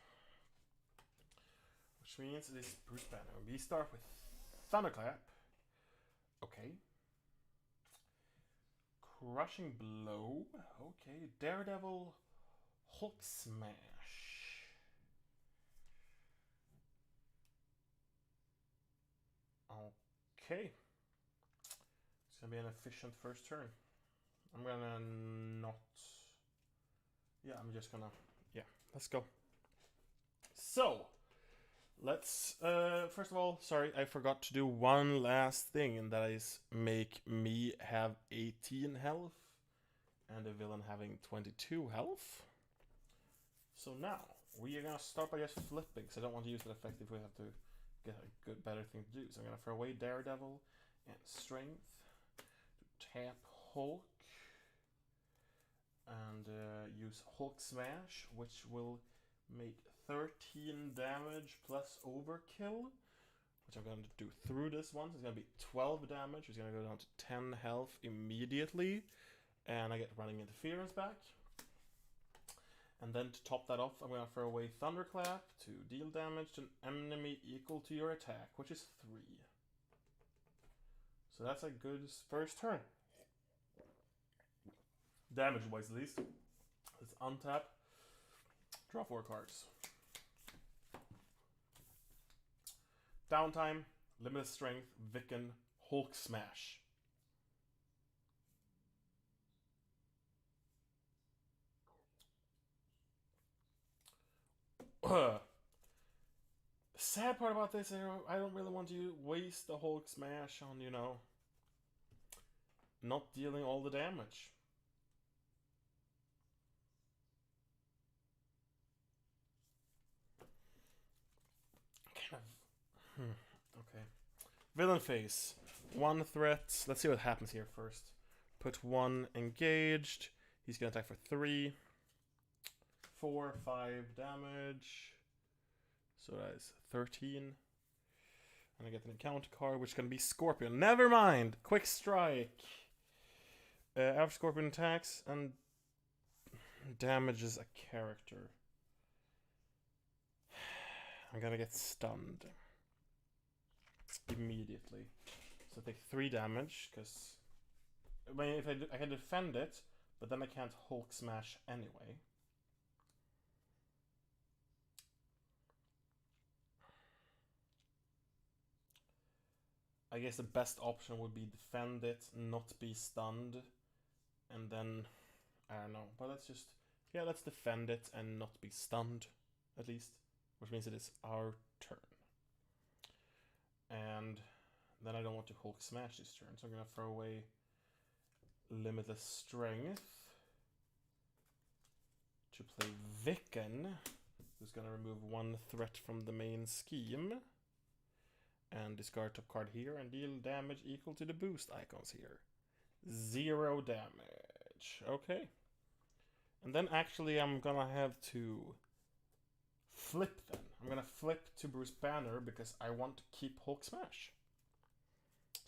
Which means it is Bruce Banner. We start with Thunderclap. Okay. Crushing Blow. Okay. Daredevil. Hulk Smash. Okay. It's gonna be an efficient first turn. I'm gonna not... Yeah, I'm just gonna... Yeah, let's go. So, let's... first of all, sorry, I forgot to do one last thing, and that is make me have 18 health, and the villain having 22 health. So now, we are gonna start by just flipping, because I don't want to use that effect if we have to get a good, better thing to do. So I'm gonna throw away Daredevil and Strength to tap Hulk and use Hulk Smash, which will make 13 damage plus Overkill, which I'm going to do through this one. So it's going to be 12 damage. It's going to go down to 10 health immediately, and I get Running Interference back. And then to top that off, I'm going to throw away Thunderclap to deal damage to an enemy equal to your attack, which is 3. So that's a good first turn. Damage-wise, at least. Let's untap. Draw 4 cards. Downtime, Limited Strength, Vicken, Hulk Smash. Sad part about this, I don't really want to waste the Hulk Smash on, you know, not dealing all the damage. Kind of... Okay. Villain phase. 1 threat. Let's see what happens here first. Put 1 engaged. He's going to attack for 3. 4, 5 damage. So that is 13. And I get an encounter card, which can be Scorpion. Never mind! Quick Strike. After Scorpion attacks and damages a character, I'm gonna get stunned immediately. So I take 3 damage, because I mean, if I can defend it, but then I can't Hulk Smash anyway. I guess the best option would be defend it, not be stunned, and then, I don't know, but let's just, yeah, let's defend it and not be stunned, at least, which means it is our turn. And then I don't want to Hulk Smash this turn, so I'm gonna throw away Limitless Strength to play Vicken, who's gonna remove 1 threat from the main scheme. And discard top card here and deal damage equal to the boost icons here. 0 damage. Okay. And then actually I'm gonna have to flip then. I'm gonna flip to Bruce Banner because I want to keep Hulk Smash.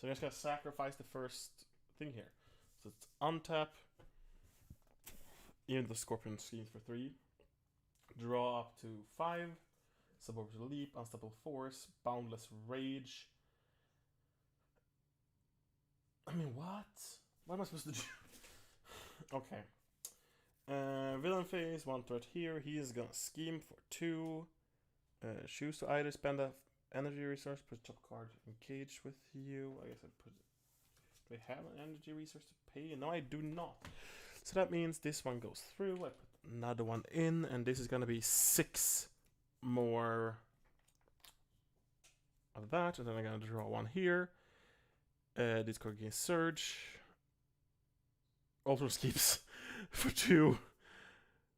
So I'm just gonna sacrifice the first thing here. So it's untap. Even the Scorpion schemes for 3. Draw up to 5. Suborbital Leap, Unstoppable Force, Boundless Rage. I mean, what? What am I supposed to do? Okay. Villain phase, 1 threat here. He is gonna scheme for 2. Choose to either spend a energy resource, put top card engaged with you. I guess I put... Do I have an energy resource to pay? No, I do not. So that means this one goes through. I put another one in, and this is gonna be 6 more of that, and then I'm gonna draw one here. This card gains Surge. Ultron keeps for 2.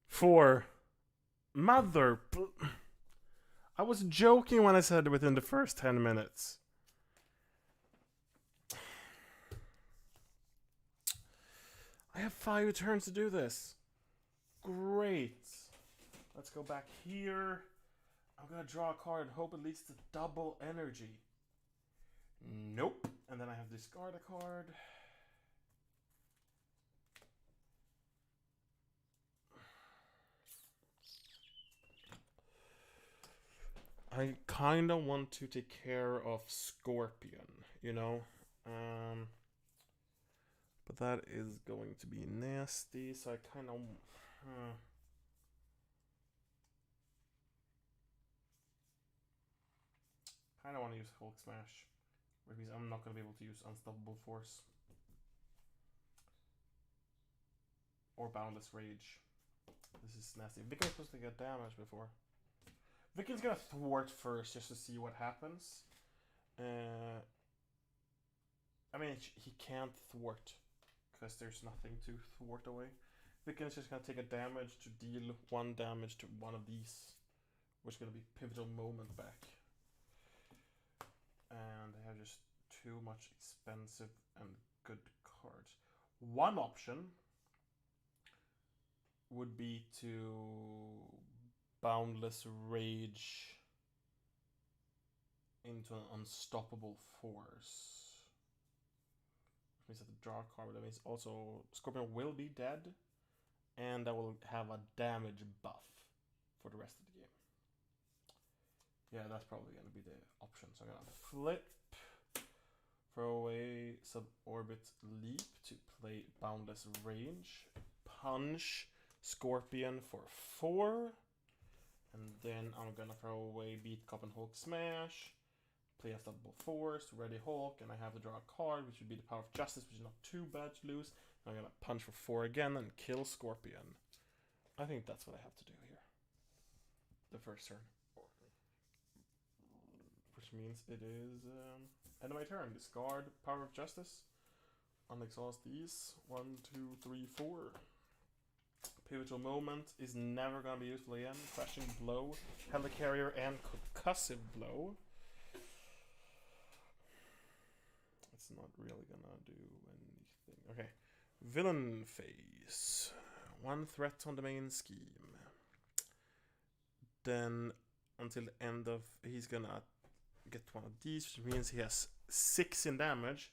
4. Mother. I was joking when I said within the first 10 minutes. I have 5 turns to do this. Great. Let's go back here. I'm gonna draw a card and hope it leads to double energy. Nope. And then I have to discard a card. I kind of want to take care of Scorpion, you know? But that is going to be nasty, so I kind of... kind of want to use Hulk Smash, which means I'm not going to be able to use Unstoppable Force. Or Boundless Rage. This is nasty. Vicken's supposed to get damage before. Vicken's gonna thwart first just to see what happens. I mean, he can't thwart because there's nothing to thwart away. Vicken's just gonna take a damage to deal 1 damage to one of these, which is gonna be Pivotal Moment back. And they have just too much expensive and good cards. One option would be to Boundless Rage into an Unstoppable Force. Which means that the draw card, that means also Scorpion will be dead, and I will have a damage buff for the rest of the game. Yeah, that's probably going to be the option. So I'm going to flip, throw away Suborbit Leap to play Boundless Range, punch Scorpion for 4. And then I'm gonna throw away Beat Cop and Hulk Smash, play Unstoppable Force, ready Hulk, and I have to draw a card, which would be the Power of Justice, which is not too bad to lose. I'm gonna punch for 4 again and kill Scorpion. I think that's what I have to do here. The first turn. Which means it is end of my turn. Discard Power of Justice. Unexhaust these. 1, 2, 3, 4. Pivotal Moment is never going to be useful again. Crashing Blow, Helicarrier, and Concussive Blow. It's not really going to do anything. Okay. Villain Phase. 1 threat on the main scheme. Then, until the end of... he's going to get one of these, which means he has 6 in damage.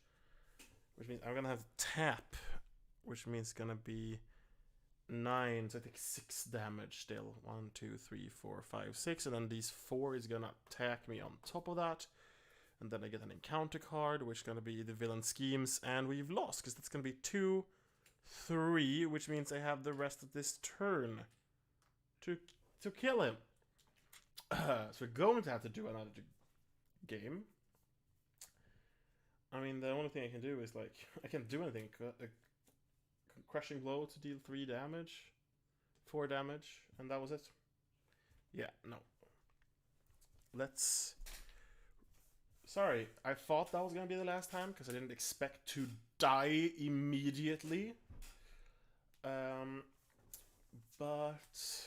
Which means I'm going to have tap. Which means it's going to be... 9, so I take 6 damage still. 1, 2, 3, 4, 5, 6, and then these 4 is gonna attack me on top of that. And then I get an encounter card, which is gonna be the villain schemes, and we've lost, because that's gonna be 2, 3, which means I have the rest of this turn to kill him. So we're going to have to do another game. I mean, the only thing I can do is, like, I can't do anything. Crushing Blow to deal 3 damage, 4 damage, and that was it. Yeah, no. Let's... Sorry, I thought that was gonna be the last time, because I didn't expect to die immediately. But...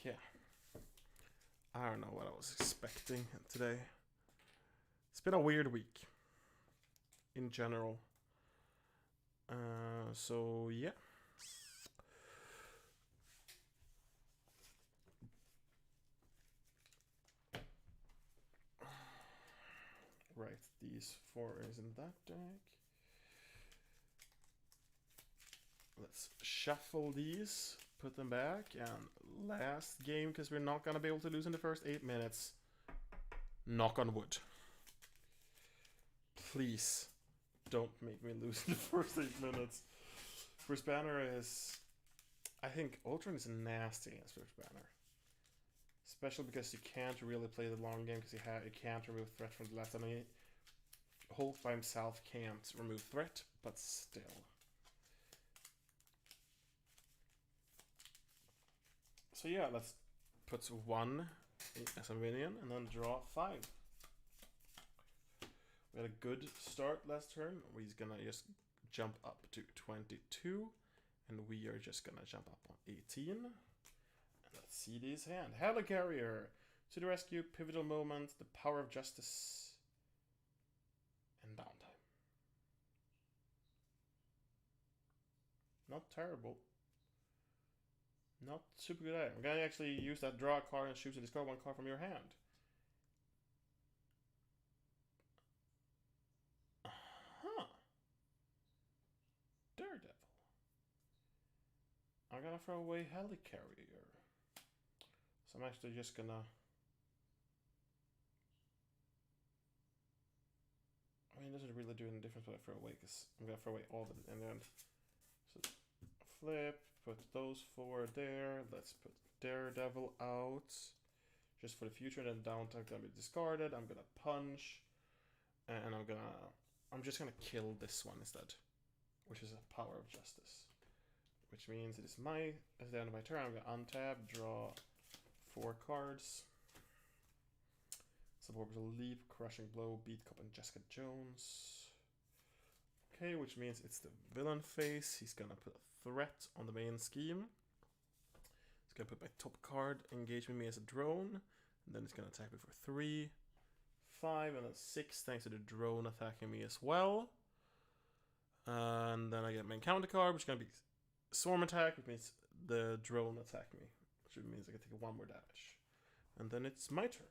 yeah. I don't know what I was expecting today. It's been a weird week. In general. So yeah. Right, these 4 is in that deck. Let's shuffle these, put them back, and last game, because we're not gonna be able to lose in the first 8 minutes. Knock on wood. Please. Don't make me lose in the first 8 minutes. First Banner is... I think Ultron is nasty against First Banner. Especially because you can't really play the long game because you can't remove threat from the last enemy. Hulk by himself can't remove threat, but still. So yeah, let's puts 1 as a minion, and then draw 5. We had a good start last turn. We're gonna just jump up to 22, and we are just gonna jump up on 18. And let's see this hand. Helicarrier, to the rescue, pivotal moment, the power of justice, and downtime. Not terrible. Not super good item. I'm gonna actually use that draw card and choose to discard 1 card from your hand. Huh. Daredevil. I'm gonna throw away Helicarrier. So I'm actually just gonna... I mean, it doesn't really do any difference what I throw away, because I'm gonna throw away all of it in the end. So flip, put those 4 there. Let's put Daredevil out. Just for the future, then downtime gonna be discarded. I'm gonna punch. And I'm just gonna kill this one instead. Which is a power of justice. Which means it is at the end of my turn, I'm gonna untap, draw 4 cards. Suborbital Leap, Crushing Blow, Beat Cop, and Jessica Jones. Okay, which means it's the villain phase. He's gonna put a threat on the main scheme. He's gonna put my top card, engage me as a drone, and then he's gonna attack me for 3, 5, and then 6 thanks to the drone attacking me as well. And then I get my encounter card, which is gonna be Swarm Attack, which means the drone attack me, which means I can take 1 more damage. And then it's my turn.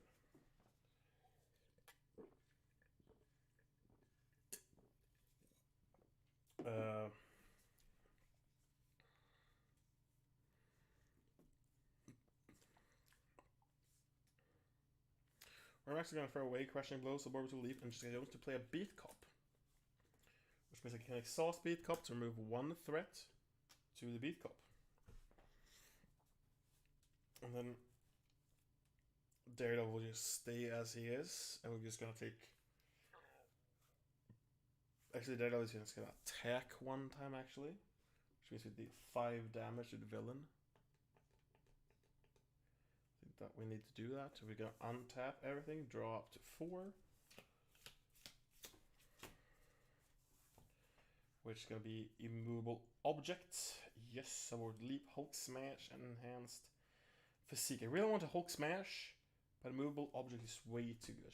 I'm actually going to throw away Crushing Blow, Suborbital Leap, and just going to play a Beat Cop. Which means I can exhaust Beat Cop to remove 1 threat to the Beat Cop. And then Daredevil will just stay as he is, and we're just going to take... Actually, Daredevil is just going to attack 1 time, actually. Which means we deal 5 damage to the villain. I think that we need to do that. So we're going to untap everything, draw up to 4. Which is going to be Immovable Object. Yes, Sword Leap, Hulk Smash, and Enhanced Physique. I really want a Hulk Smash, but Immovable Object is way too good.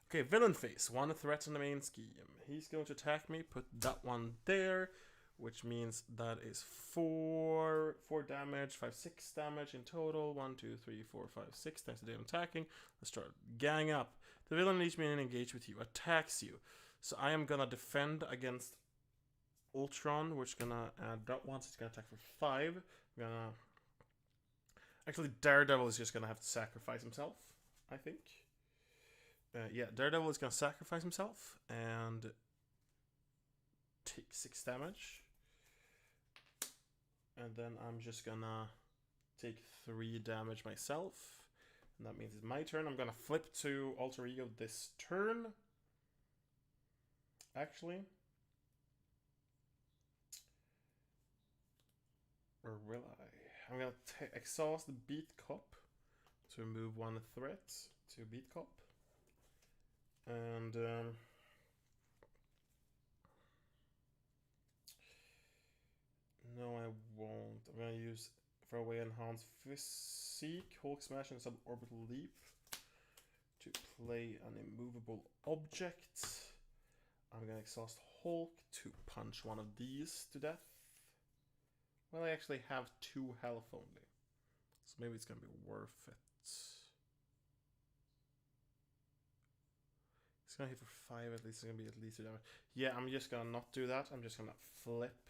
Okay, villain phase. 1 threat on the main scheme. He's going to attack me, put that one there, which means that is 4 damage, 5, 6 damage in total. 1, 2, 3, 4, 5, 6. Thanks to them attacking. Let's start gang up. The villain leads me and engage with you, attacks you. So I am gonna defend against Ultron, which is gonna drop once. It's gonna attack for 5. I'm gonna... Actually, Daredevil is just gonna have to sacrifice himself, I think. Yeah, Daredevil is gonna sacrifice himself and take 6 damage. And then I'm just gonna take 3 damage myself. And that means it's my turn. I'm gonna flip to Alter Ego this turn. Actually. Or will I? I'm gonna exhaust the Beat Cop to remove 1 threat to Beat Cop. And no, I won't. I'm gonna use throw away Enhanced Physique, Hulk Smash, and Suborbital Leap to play an Immovable Object. I'm gonna exhaust Hulk to punch 1 of these to death. Well, I actually have 2 health only, so maybe it's gonna be worth it. It's gonna hit for 5 at least. It's gonna be at least 2 damage. Yeah, I'm just gonna not do that. I'm just gonna flip.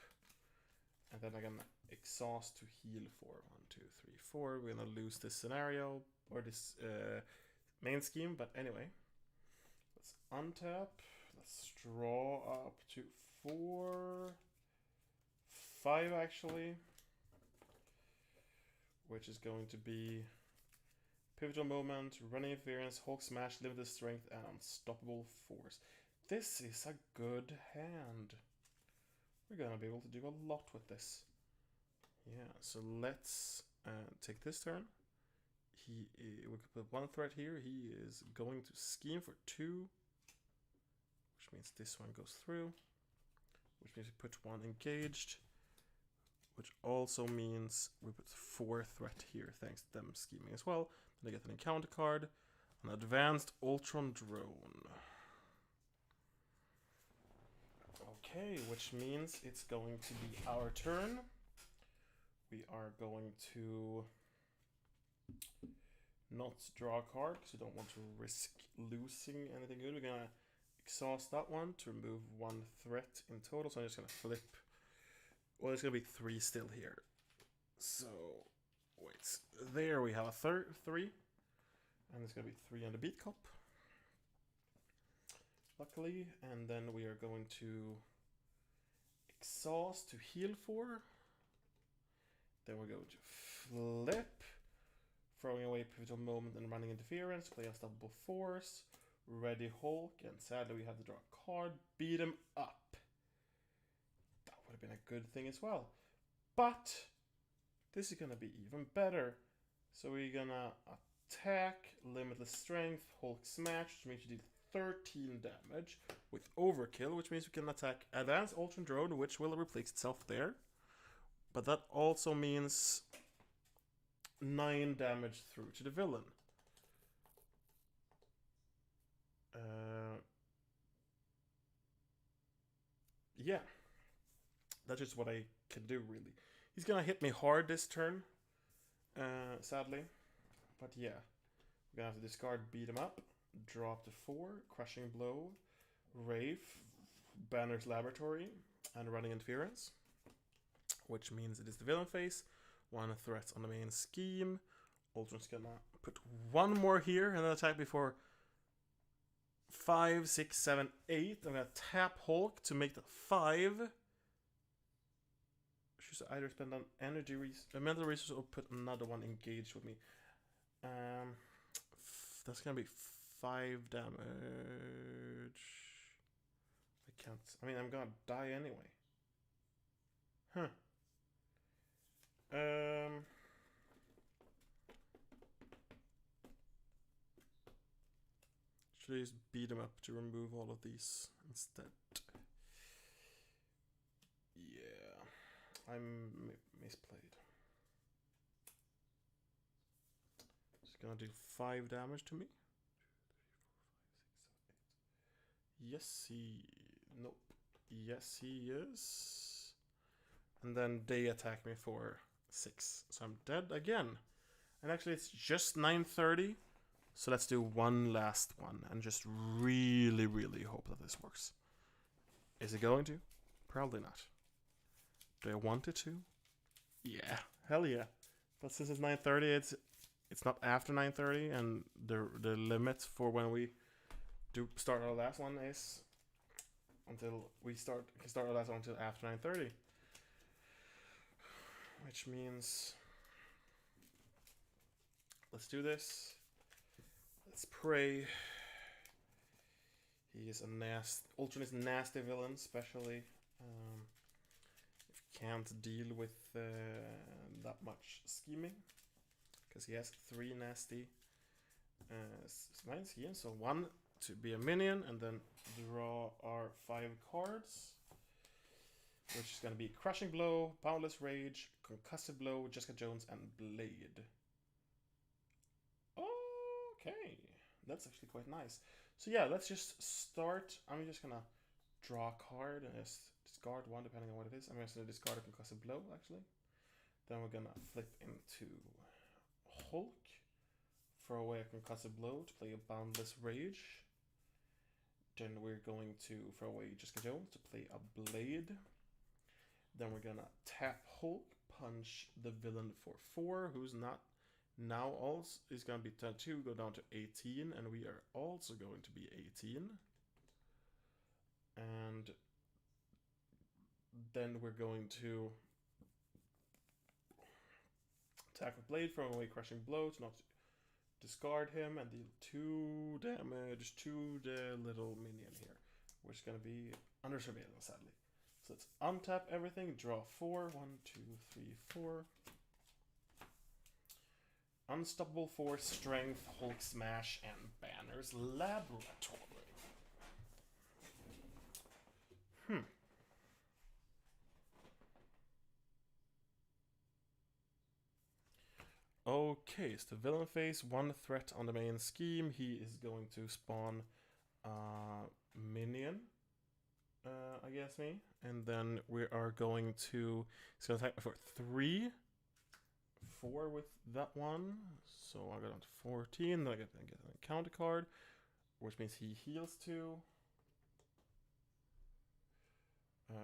And then I'm gonna exhaust to heal for 1, 2, 3, 4. We're gonna lose this scenario, or this main scheme, but anyway. Let's untap. Let's draw up to 4, 5 actually. Which is going to be Pivotal Moment, Running Interference, Hulk Smash, Limited Strength, and Unstoppable Force. This is a good hand. We're gonna be able to do a lot with this. Yeah, so let's take this turn. we could put 1 threat here. He is going to scheme for 2, which means this one goes through, which means we put 1 engaged, which also means we put 4 threat here, thanks to them scheming as well. Then I get an encounter card, an advanced Ultron drone. Okay, which means it's going to be our turn. We are going to not draw a card because we don't want to risk losing anything good. We're gonna exhaust that one to remove 1 threat in total. So I'm just gonna flip. Well, there's gonna be 3 still here. So wait, there we have a 3, and there's gonna be 3 on the beat cup. Luckily, and then we are going to exhaust to heal 4. Then we're going to flip, throwing away Pivotal Moment and Running Interference, play Unstoppable Force, Ready Hulk, and sadly we have to draw a card, beat him up. That would have been a good thing as well. But this is going to be even better. So we're going to attack, Limitless Strength, Hulk Smash, which means you do 13 damage with Overkill, which means we can attack Advanced Ultron Drone, which will replace itself there. But that also means 9 damage through to the villain. Yeah. That's just what I can do, really. He's gonna hit me hard this turn, sadly. But yeah. We're gonna have to discard, beat him up, drop to 4, Crushing Blow, Wraith, Banner's Laboratory, and Running Interference. Which means it is the villain phase. 1 threat on the main scheme. Ultron's gonna put 1 more here and then attack before 5, 6, 7, 8. I'm gonna tap Hulk to make that 5. Should either spend an energy a mental resource or put another one engaged with me. That's gonna be 5 damage. I can't. I mean, I'm gonna die anyway. Huh. Should I just beat him up to remove all of these instead? Yeah, I'm misplayed. Just gonna do 5 damage to me. 2, 3, 4, 5, 6, 7, 8. Yes, nope. Yes, he is. And then they attack me for 6. So I'm dead again. And actually it's just 9:30. So let's do one last one and just really, really hope that this works. Is it going to? Probably not. Do I want it to? Yeah. Hell yeah. But since it's 9:30, it's not after 9:30, and the limit for when we do start our last one is until we can start our last one until after 9:30. Which means let's do this. Let's pray. He is a Ultron is a nasty villain, especially if you can't deal with that much scheming, because he has 3 nasty mind schemes. So 1 to be a minion, and then draw our 5 cards, which is going to be Crushing Blow, Boundless Rage, Concussive Blow, Jessica Jones, and Blade. Okay, that's actually quite nice. So yeah, let's just start. I'm just gonna draw a card and just discard 1 depending on what it is. I'm just gonna discard a Concussive Blow actually. Then we're gonna flip into Hulk, throw away a Concussive Blow to play a Boundless Rage. Then we're going to throw away Jessica Jones to play a Blade. Then we're gonna tap Hulk, punch the villain for 4, who's not now also is going to be 10-2, go down to 18, and we are also going to be 18. And then we're going to attack with Blade, throw away Crushing Blow to not discard him, and deal 2 damage to the little minion here, which is going to be under surveillance, sadly. So let's untap everything, draw 4, 1, 2, 3, 4. Unstoppable Force, Strength, Hulk Smash, and Banner's Laboratory. Okay, it's the villain phase. One threat on the main scheme. He is going to spawn minion, I guess and then we are going to. He's going to attack for 3, 4 with that one. So I got on to 14. Then I get an encounter card, which means he heals 2.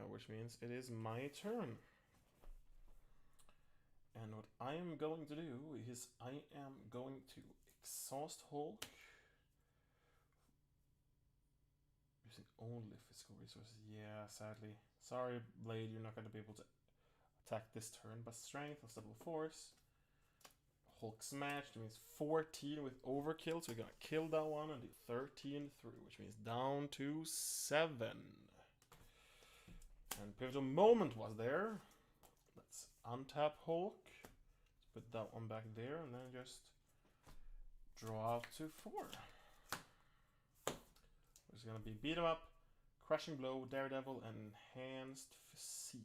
Which means it is my turn. And what I am going to do is I am going to exhaust Hulk. Using only physical resources. Yeah, sadly. Sorry, Blade, you're not going to be able to attack this turn. But Strength, Unstoppable Force. Hulk Smash, that means 14 with Overkill. So we're going to kill that one and do 13 through, which means down to 7. And Pivotal Moment was there. Let's untap Hulk. Let's put that one back there and then just draw out to 4. It's gonna be Beat 'em Up, Crushing Blow, Daredevil, and Enhanced Physique.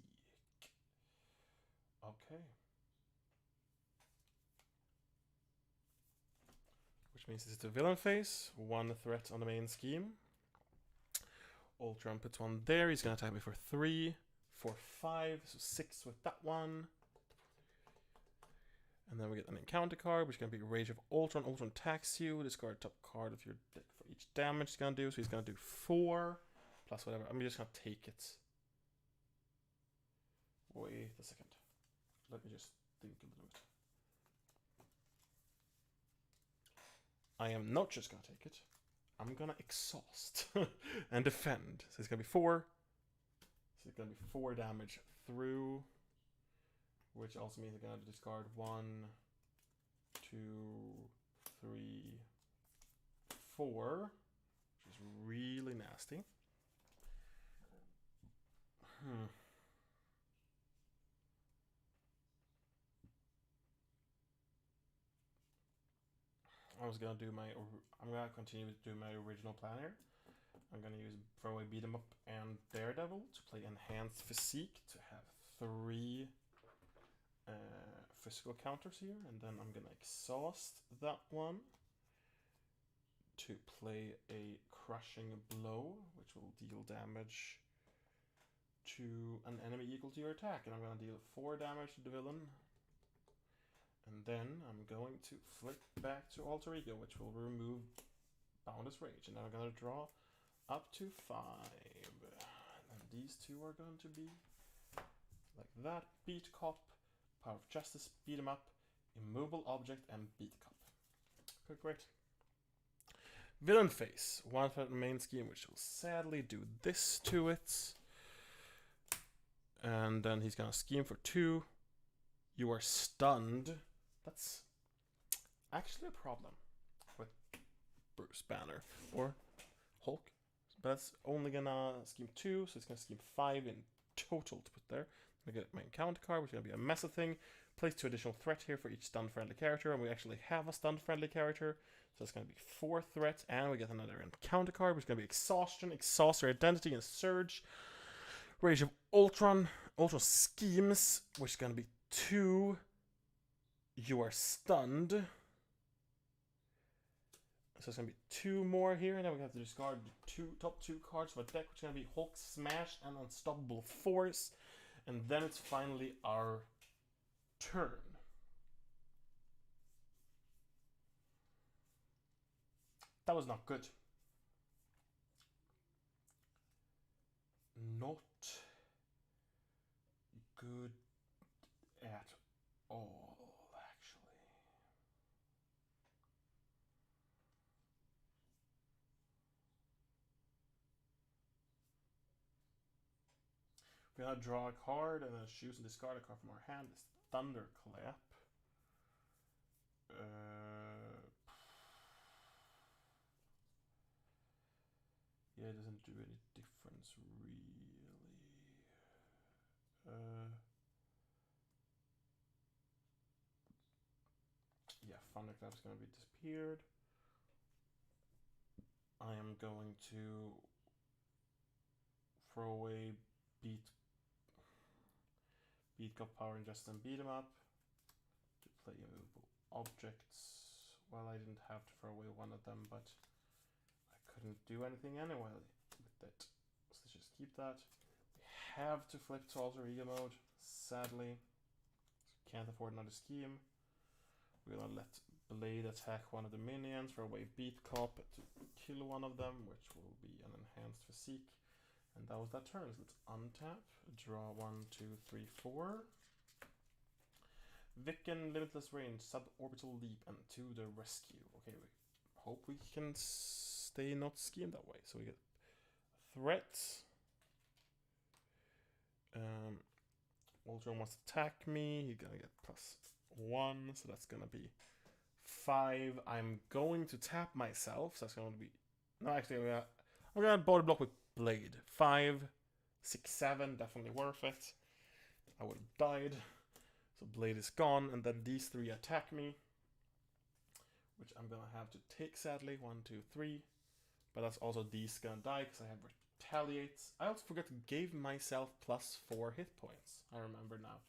Okay. Which means this is the villain phase. 1 threat on the main scheme. Ultron puts 1 there. He's gonna attack me for 3, 4, 5, so 6 with that one. And then we get an encounter card, which is going to be Rage of Ultron. Ultron attacks you. Discard top card of your deck for each damage he's going to do. So he's going to do 4 plus whatever. I'm just going to take it. Wait a second. Let me just think a little bit. I am not just going to take it. I'm going to exhaust and defend. So it's going to be 4. So it's going to be 4 damage through. Which also means I'm going to discard 1, 2, 3, 4. Which is really nasty. I'm going to continue to do my original plan here. I'm going to use Throwaway Beat 'em Up and Daredevil to play Enhanced Physique to have 3 physical counters here, and then I'm gonna exhaust that one to play a Crushing Blow, which will deal damage to an enemy equal to your attack, and I'm gonna deal 4 damage to the villain. And then I'm going to flip back to Alter Ego, which will remove Boundless Rage, and then I'm gonna draw up to 5. And these 2 are going to be like that. Beat Cop, Power of Justice, Beat 'em Up, Immovable Object, and Beat Cop. Okay, great. Villain phase. 1 for the main scheme, which will sadly do this to it. And then he's gonna scheme for 2. You are stunned. That's actually a problem with Bruce Banner or Hulk. But that's only gonna scheme 2, so it's gonna scheme 5 in total to put there. I get my encounter card, which is going to be a massive thing. Place 2 additional threat here for each stun friendly character, and we actually have a stun friendly character, so it's going to be 4 threats, and we get another encounter card, which is going to be Exhaustion, Exhaust Your Identity, and Surge. Rage of Ultron, Ultron Schemes, which is going to be 2. You are stunned. So it's going to be 2 more here, and then we have to discard the top 2 cards of a deck, which is going to be Hulk Smash and Unstoppable Force. And then it's finally our turn. That was not good. Not good at all, actually. We're gonna draw a card and then choose and discard a card from our hand. It's Thunderclap. Yeah, it doesn't do any difference really. Yeah, Thunderclap is going to be disappeared. I am going to throw away Beat Cup Power and just then beat him up to play immovable objects. Well, I didn't have to throw away one of them, but I couldn't do anything anyway with it. So let's just keep that. We have to flip to Alter Ego mode, sadly. So can't afford another scheme. We're gonna let Blade attack one of the minions, throw away Beat Cop to kill one of them, which will be an enhanced physique. And that was that turn. So let's untap, draw 1, 2, 3, 4. Vicken, limitless range, suborbital leap, and to the rescue. Okay, we hope we can stay not schemed that way. So we get threat. Ultron wants to attack me. He's gonna get +1, so that's gonna be 5. I'm going to tap myself, so that's gonna be actually I'm gonna body block with Blade. 5, 6, 7, definitely worth it. I would have died. So Blade is gone, and then these 3 attack me, which I'm gonna have to take sadly. 1, 2, 3. But that's also these gonna die because I have retaliates. I also forgot to give myself +4 hit points. I remember now.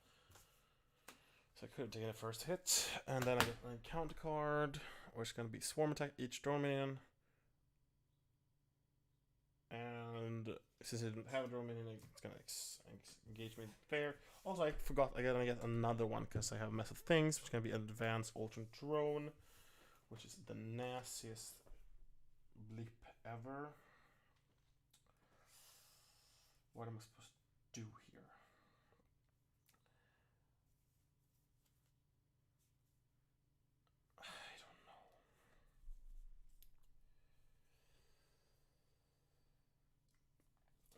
So I could have taken the first hit, and then I get an encounter card, which is gonna be swarm attack each drone minion. And since I didn't have a drone minion, it's gonna engage me there. Also, I forgot I gotta get another one because I have a mess of things, which is gonna be an advanced Ultron drone, which is the nastiest bleep ever. What am I supposed to do here? I don't know.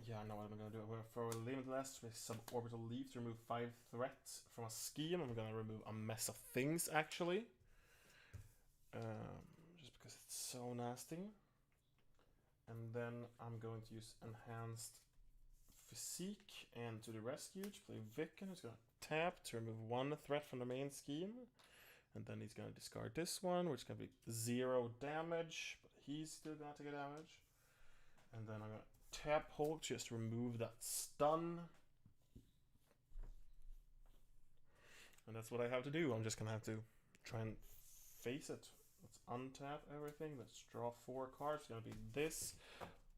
Yeah, I know what I'm gonna do. I'm gonna throw a limitless with suborbital leap to remove 5 threats from a scheme. I'm gonna remove a mess of things actually. Just because it's so nasty. And then I'm going to use enhanced physique and to the rescue to play Vicken, who's gonna tap to remove 1 threat from the main scheme. And then he's gonna discard this one, which is gonna be 0 damage, but he's still gonna take a damage. And then I'm gonna tap Hulk to just remove that stun. And that's what I have to do. I'm just gonna have to try and face it. Let's untap everything. Let's draw 4 cards. It's gonna be this,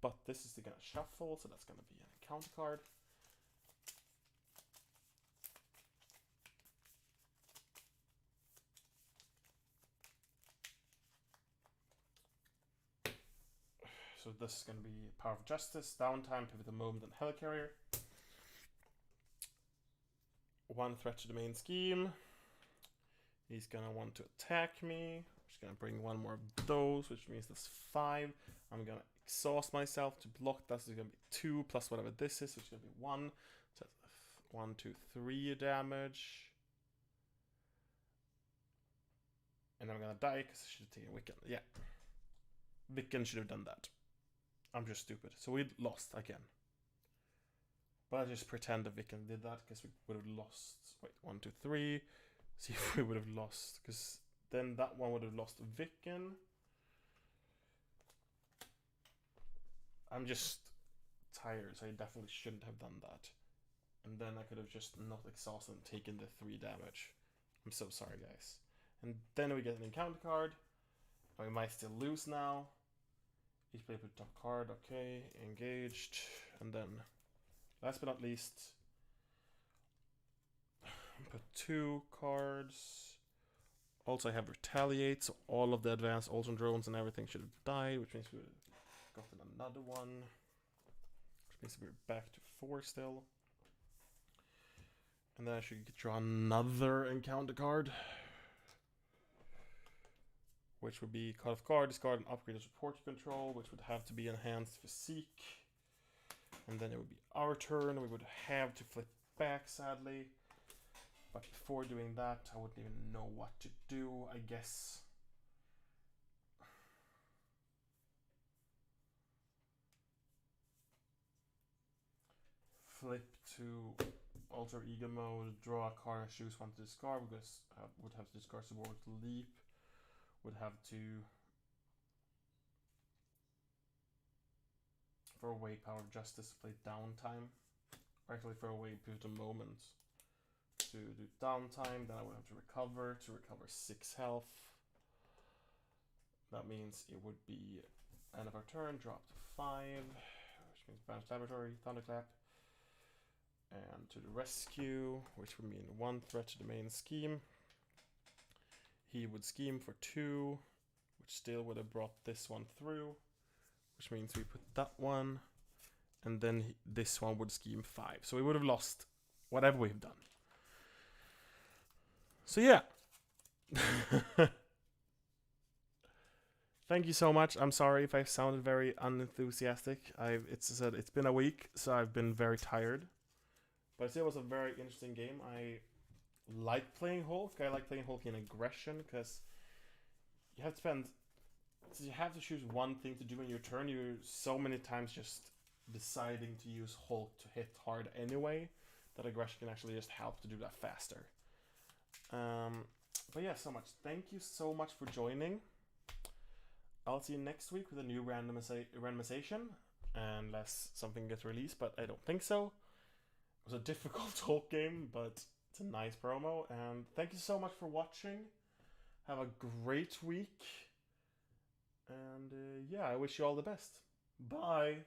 but this is gonna shuffle, so that's gonna be an encounter card. So this is gonna be Power of Justice, downtime, pivot the moment, and Helicarrier. 1 threat to the main scheme. He's gonna want to attack me. Just gonna bring 1 more of those, which means that's 5. I'm gonna exhaust myself to block that. So it's gonna be 2 plus whatever this is, which is gonna be 1. So that's 1, 2, 3 damage. And I'm gonna die because I should have taken Wiccan. Yeah. Wiccan should have done that. I'm just stupid. So we lost again. But I just pretend that Wiccan did that because we would have lost. Wait, 1, 2, 3. See if we would have lost, because then that one would have lost Wiccan. I'm just tired, so I definitely shouldn't have done that. And then I could have just not exhausted and taken the 3 damage. I'm so sorry, guys. And then we get an encounter card. We might still lose now. Each player put top card, okay, engaged. And then, last but not least, put 2 cards. Also, I have Retaliate, so all of the advanced Ultron drones and everything should have died, which means we would have gotten another one. Which means we're back to 4 still. And then I should draw another encounter card, which would be cut off card, discard, and upgrade the support control, which would have to be enhanced physique. And then it would be our turn. We would have to flip back, sadly. But before doing that, I wouldn't even know what to do, I guess. Flip to Alter Ego mode, draw a card and choose one to discard. We would have to discard Subordinate Leap. would have to throw away Power of Justice to play downtime. Or actually throw away Pivotal Moment to do downtime. Then I would have to recover 6 health. That means it would be end of our turn, drop to 5, which means Banish Laboratory, Thunderclap. And to the rescue, which would mean 1 threat to the main scheme. He would scheme for 2, which still would have brought this one through, which means we put that one, and then this one would scheme 5. So we would have lost whatever we've done. So yeah. Thank you so much. I'm sorry if I sounded very unenthusiastic. It's been a week, so I've been very tired. But it was a very interesting game. I like playing Hulk. I like playing Hulk in aggression because you have to choose one thing to do in your turn. You're so many times just deciding to use Hulk to hit hard anyway that aggression can actually just help to do that faster. But yeah, so much. Thank you so much for joining. I'll see you next week with a new randomization, unless something gets released, but I don't think so. It was a difficult Hulk game, but it's a nice promo. And thank you so much for watching. Have a great week. And yeah, I wish you all the best. Bye.